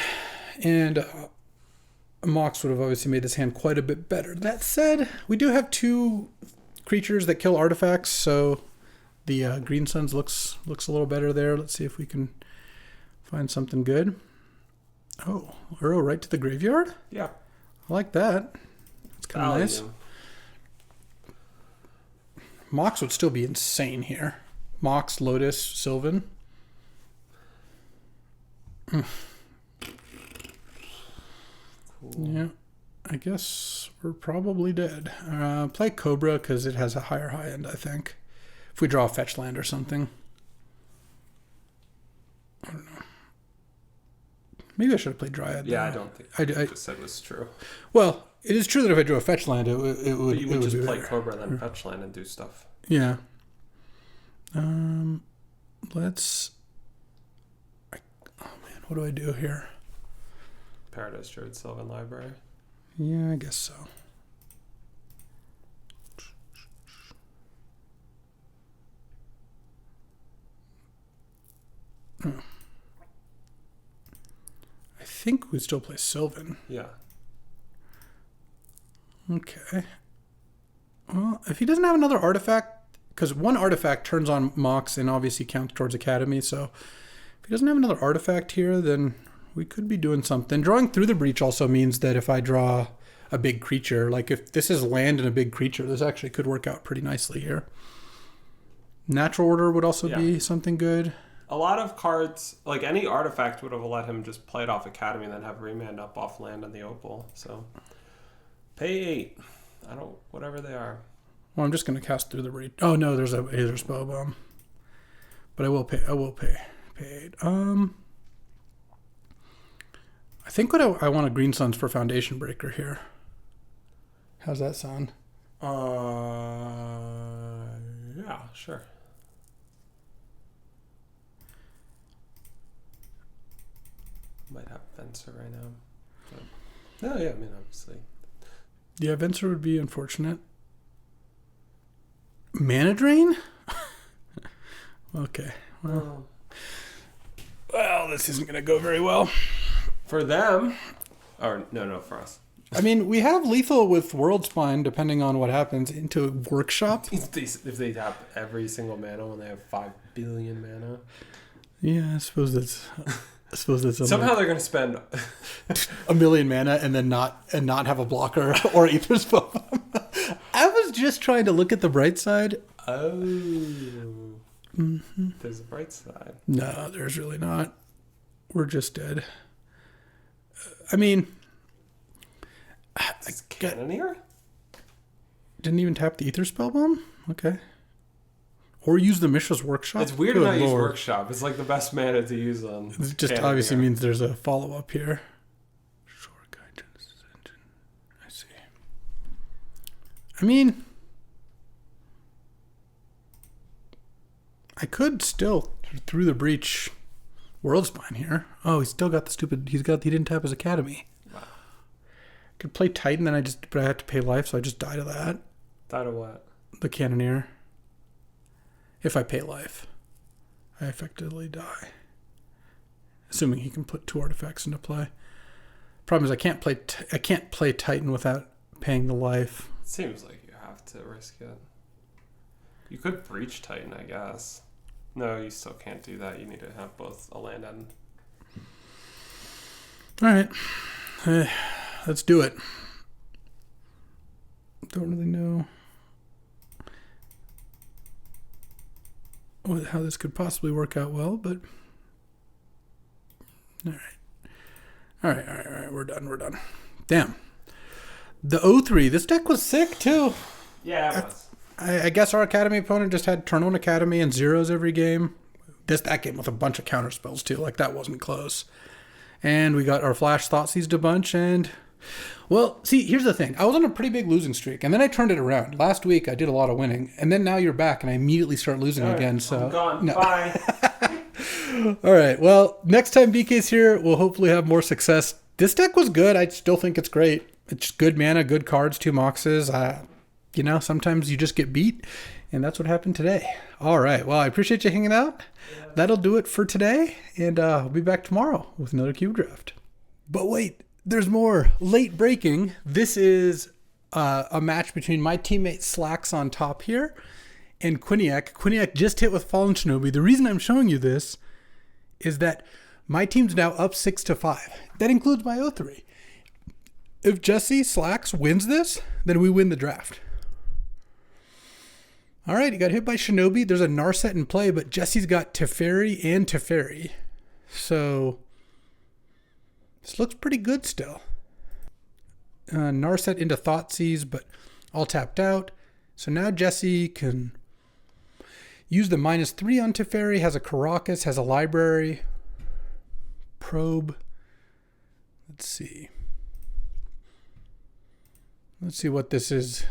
would have obviously made this hand quite a bit better. That said, we do have 2 creatures that kill artifacts, so the Green Suns looks a little better there. Let's see if we can find something good. Oh, arrow right to the graveyard? Yeah. I like that. It's kind of nice. Mox would still be insane here. Mox, Lotus, Sylvan. Cool. Yeah. I guess we're probably dead. Play Cobra because it has a higher high end, I think. If we draw a fetch land or something. I don't know. Maybe I should have played Dryad. Yeah, I don't think I just said was true. Well, it is true that if I drew a fetch land, it would. But you would just play better. Cobra, then fetch land and do stuff. Yeah. Let's. What do I do here? Paradise Druid, Sylvan Library. Yeah, I guess so. I think we still play Sylvan. Yeah. Okay. Well, if he doesn't have another artifact, because one artifact turns on Mox and obviously counts towards Academy, so if he doesn't have another artifact here, then we could be doing something. Drawing through the breach also means that if I draw a big creature, like if this is land and a big creature, this actually could work out pretty nicely here. Natural Order would also be something good. A lot of cards, like any artifact, would have let him just play it off Academy and then have remand up off land on the Opal. So, pay 8. Whatever they are. Well, I'm just going to cast through the breach. Oh, no, there's a Aether Spellbomb. But I will pay 8. I think I want a Green Suns for Foundation Breaker here. How's that sound? Yeah, sure. Might have Venser right now. But, no, yeah, I mean, obviously. Yeah, Venser would be unfortunate. Mana Drain? Okay. Well, this isn't going to go very well. For them. Or, no, for us. I mean, we have lethal with World Spine, depending on what happens, into Workshop. If they tap every single mana when they have 5 billion mana. Yeah, I suppose that's somehow they're going to spend a million mana and then not have a blocker or Aether Spellbomb. I was just trying to look at the bright side. Oh. Mm-hmm. There's a bright side. No, there's really not. We're just dead. I mean, Cannoneer? Didn't even tap the Aether Spellbomb? Okay. Or use the Mishra's Workshop? It's weird to not use Workshop. It's like the best mana to use on. It just obviously means there's a follow-up here. Shore Guidance Engine. I see. I mean, I could still, through the breach, World Spine here. Oh, he's still got the stupid... He didn't tap his Academy. Wow. Could play Titan, but I had to pay life, so I just die to that. Die to what? The Cannoneer. If I pay life, I effectively die. Assuming he can put 2 artifacts into play. Problem is I can't play Titan without paying the life. Seems like you have to risk it. You could breach Titan, I guess. No, you still can't do that. You need to have both a land and... Alright. Let's do it. Don't really know how this could possibly work out well, but... Alright. We're done. Damn. The 0-3. This deck was sick, too. Yeah, it was. I guess our Academy opponent just had turn 1 Academy and zeros every game. That game with a bunch of counter spells, too. Like, that wasn't close. And we got our Flash Thoughtseize a bunch, and... Well, see, here's the thing. I was on a pretty big losing streak, and then I turned it around. Last week, I did a lot of winning, and then now you're back, and I immediately start losing again, so... I'm gone. No. Bye. All right, well, next time BK's here, we'll hopefully have more success. This deck was good. I still think it's great. It's good mana, good cards, 2 Moxes. Sometimes you just get beat, and that's what happened today. All right, well, I appreciate you hanging out. Yeah. That'll do it for today, and I'll be back tomorrow with another Cube Draft. But wait, there's more. Late breaking. This is a match between my teammate Slacks on top here and Quiniac. Quiniac just hit with Fallen Shinobi. The reason I'm showing you this is that my team's now up 6-5. That includes my 0-3. If Jesse Slacks wins this, then we win the draft. All right, he got hit by Shinobi. There's a Narset in play, but Jesse's got Teferi and Teferi. So this looks pretty good still. Narset into Thoughtseize, but all tapped out. So now Jesse can use the -3 on Teferi, has a Caracas, has a library, probe. Let's see what this is.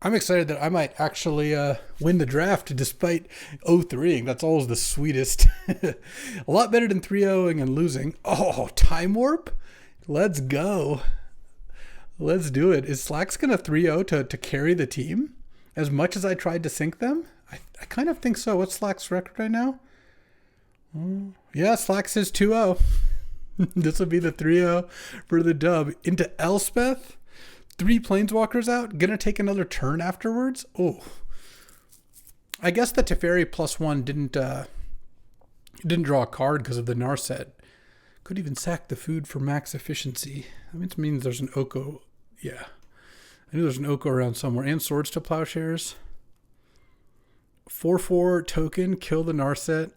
I'm excited that I might actually win the draft despite 0-3ing. That's always the sweetest. A lot better than 3-0ing and losing. Oh, Time Warp? Let's go. Let's do it. Is Slacks going to 3-0 to carry the team? As much as I tried to sync them? I kind of think so. What's Slacks' record right now? Yeah, Slacks is 2-0. This will be the 3-0 for the dub. Into Elspeth. 3 Planeswalkers out. Gonna take another turn afterwards. Oh. I guess the Teferi +1 didn't draw a card because of the Narset. Could even sack the food for max efficiency. That means there's an Oko. Yeah. I knew there's an Oko around somewhere. And Swords to Plowshares. 4/4 token. Kill the Narset.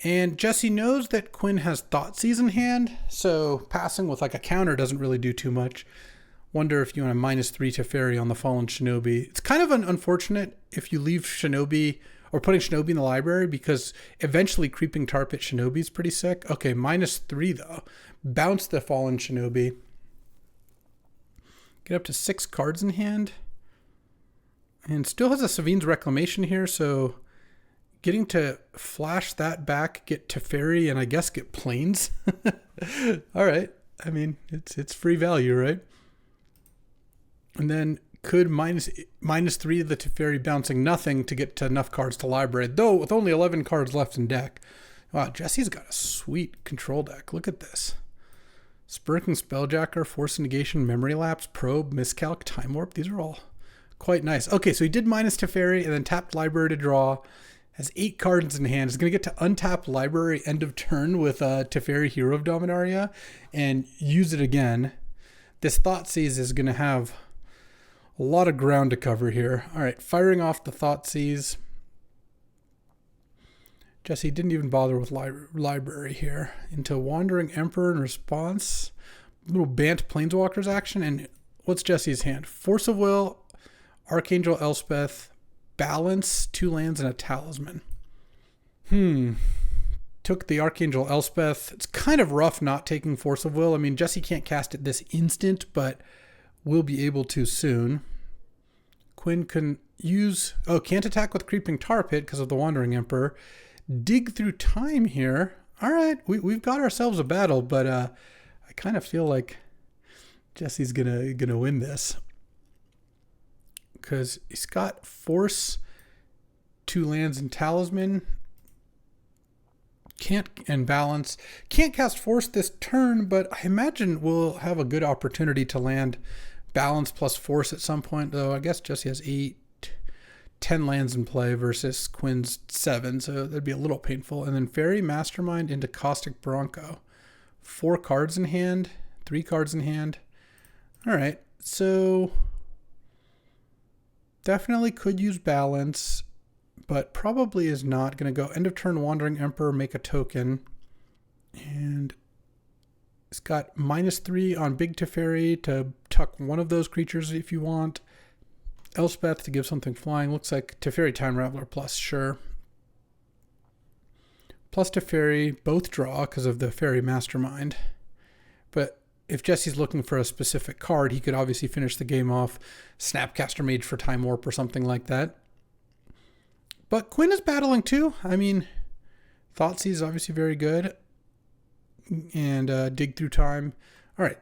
And Jesse knows that Quinn has Thoughtseize in hand, so passing with like a counter doesn't really do too much. Wonder if you want a -3 Teferi on the Fallen Shinobi. It's kind of unfortunate if you leave Shinobi or putting Shinobi in the library, because eventually creeping Tarpit Shinobi is pretty sick. Okay, -3 though. Bounce the Fallen Shinobi. Get up to 6 cards in hand. And still has a Savine's Reclamation here, so getting to flash that back, get Teferi, and I guess get Plains. All right. I mean, it's free value, right? And then could -3 of the Teferi bouncing nothing to get to enough cards to library, though with only 11 cards left in deck. Wow, Jesse's got a sweet control deck. Look at this. Spurking Spelljacker, Force Negation, Memory Lapse, Probe, Miscalc, Time Warp. These are all quite nice. Okay, so he did -Teferi and then tapped library to draw. Has 8 cards in hand. Is going to get to untap library end of turn with Teferi, Hero of Dominaria, and use it again. This Thoughtseize is going to have a lot of ground to cover here. All right, firing off the Thoughtseize. Jesse didn't even bother with library here. Into Wandering Emperor in response. Little Bant Planeswalkers action. And what's Jesse's hand? Force of Will, Archangel Elspeth, Balance, 2 lands, and a Talisman. Took the Archangel Elspeth. It's kind of rough not taking Force of Will. I mean, Jesse can't cast it this instant, but will be able to soon. Quinn can use... Oh, can't attack with Creeping Tar Pit because of the Wandering Emperor. Dig through time here. All right, we've got ourselves a battle, but I kind of feel like Jesse's gonna win this. Because he's got Force, 2 lands, and Talisman. And balance. Can't cast force this turn, but I imagine we'll have a good opportunity to land balance plus force at some point, though I guess Jesse has 10 lands in play versus Quinn's 7, so that'd be a little painful. And then Fairy Mastermind into Caustic Bronco. 4 cards in hand, 3 cards in hand. All right, so definitely could use balance, but probably is not going to go end of turn Wandering Emperor, make a token. And it's got -3 on Big Teferi to tuck one of those creatures if you want. Elspeth to give something flying. Looks like Teferi Time Raveler plus, sure. Plus Teferi, both draw because of the Fairy Mastermind. But if Jesse's looking for a specific card, he could obviously finish the game off Snapcaster Mage for Time Warp or something like that. But Quinn is battling too. I mean, Thoughtseize is obviously very good. And Dig Through Time. All right.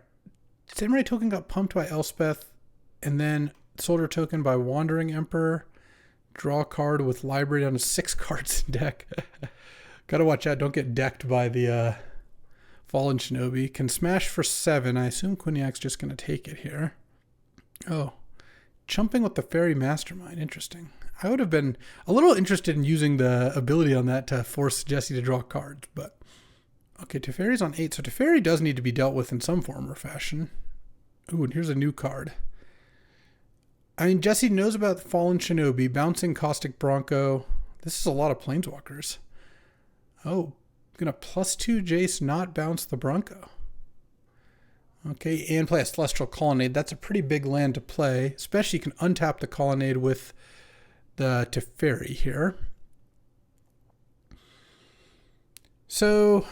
Samurai Token got pumped by Elspeth. And then Soldier Token by Wandering Emperor. Draw a card with Library down to 6 cards in deck. Gotta watch out. Don't get decked by the Fallen Shinobi. Can smash for 7. I assume Quinniac's just going to take it here. Oh. Chumping with the Fairy Mastermind. Interesting. I would have been a little interested in using the ability on that to force Jesse to draw cards, but okay, Teferi's on 8, so Teferi does need to be dealt with in some form or fashion. Ooh, and here's a new card. I mean, Jesse knows about the Fallen Shinobi, bouncing Caustic Bronco. This is a lot of Planeswalkers. Oh, gonna +2 Jace, not bounce the Bronco. Okay, and play a Celestial Colonnade. That's a pretty big land to play, especially you can untap the Colonnade with the Teferi here. So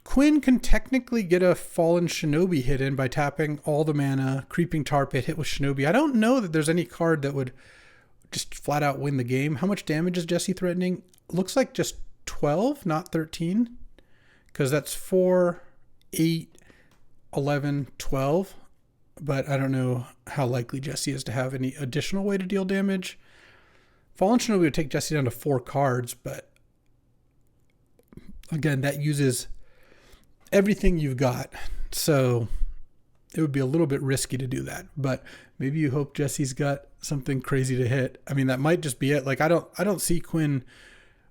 Quinn can technically get a Fallen Shinobi hit in by tapping all the mana, Creeping Tar Pit, hit with Shinobi. I don't know that there's any card that would just flat out win the game. How much damage is Jesse threatening? Looks like just 12, not 13. Because that's 4, 8, 11, 12. But I don't know how likely Jesse is to have any additional way to deal damage. Fallen Shinobi would take Jesse down to 4 cards, but again, that uses everything you've got. So it would be a little bit risky to do that. But maybe you hope Jesse's got something crazy to hit. I mean, that might just be it. Like I don't see Quinn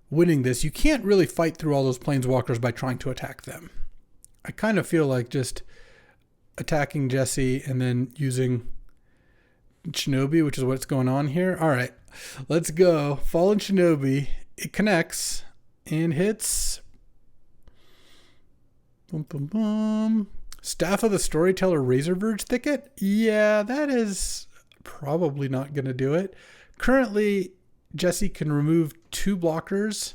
winning this. You can't really fight through all those Planeswalkers by trying to attack them. I kind of feel like just attacking Jesse and then using Shinobi, which is what's going on here. All right, let's go. Fallen Shinobi. It connects and hits. Boom, boom, boom. Staff of the Storyteller, Razorverge Thicket. Yeah, that is probably not going to do it. Currently, Jesse can remove 2 blockers,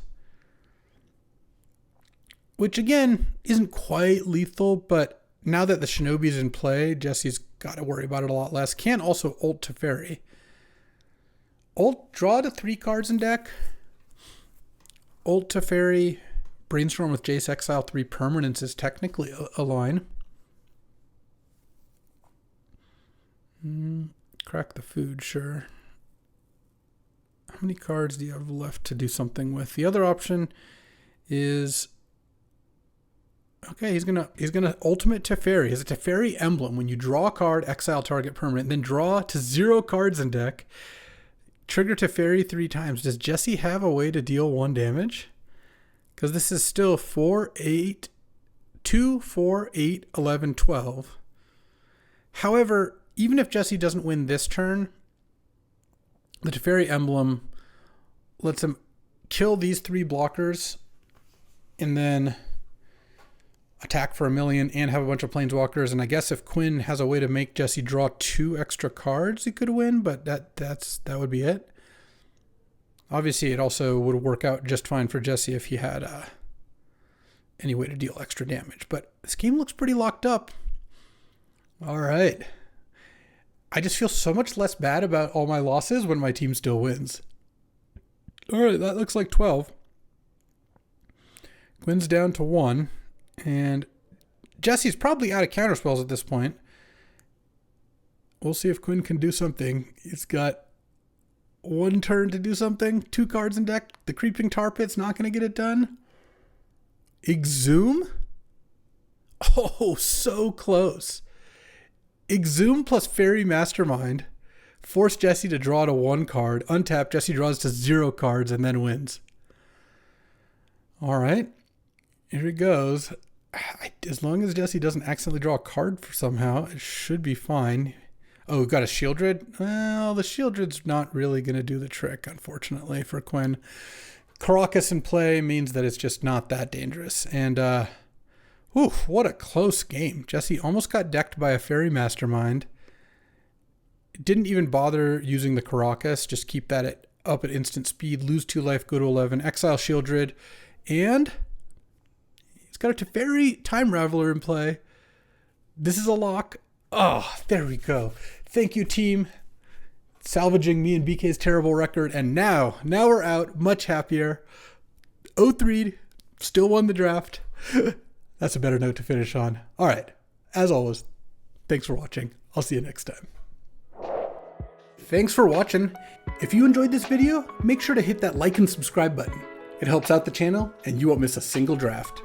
which again isn't quite lethal, but now that the Shinobi's in play, Jesse's got to worry about it a lot less. Can also ult Teferi. Ult, draw to 3 cards in deck. Ult Teferi, Brainstorm with Jace, exile 3 permanents is technically a line. Crack the food, sure. How many cards do you have left to do something with? The other option is, okay, he's gonna ultimate Teferi. He has a Teferi emblem. When you draw a card, exile target permanent, then draw to 0 cards in deck. Trigger Teferi 3 times. Does Jesse have a way to deal 1 damage? Because this is still 4, 8, 2, 4, 8, 11, 12. However, even if Jesse doesn't win this turn, the Teferi emblem lets him kill these 3 blockers and then attack for 1,000,000 and have a bunch of Planeswalkers. And I guess if Quinn has a way to make Jesse draw 2 extra cards, he could win, but that would be it. Obviously, it also would work out just fine for Jesse if he had any way to deal extra damage. But this game looks pretty locked up. All right. I just feel so much less bad about all my losses when my team still wins. All right, that looks like 12. Quinn's down to 1. And Jesse's probably out of counterspells at this point. We'll see if Quinn can do something. He's got 1 turn to do something. 2 cards in deck. The Creeping Tar Pit's not going to get it done. Exhume? Oh, so close. Exhume plus Fairy Mastermind. Force Jesse to draw to 1 card. Untap, Jesse draws to 0 cards and then wins. All right. Here it goes. As long as Jesse doesn't accidentally draw a card somehow, it should be fine. Oh, we've got a Shieldred? Well, the Shieldred's not really going to do the trick, unfortunately, for Quinn. Caracas in play means that it's just not that dangerous. And, what a close game. Jesse almost got decked by a Fairy Mastermind. Didn't even bother using the Caracas. Just keep that up at instant speed. Lose 2 life, go to 11. Exile Shieldred. And he's got a Teferi Time Raveler in play. This is a lock. Oh, there we go. Thank you, team. Salvaging me and BK's terrible record. And now we're out. Much happier. 0-3. Still won the draft. That's a better note to finish on. All right. As always, thanks for watching. I'll see you next time. Thanks for watching. If you enjoyed this video, make sure to hit that like and subscribe button. It helps out the channel and you won't miss a single draft.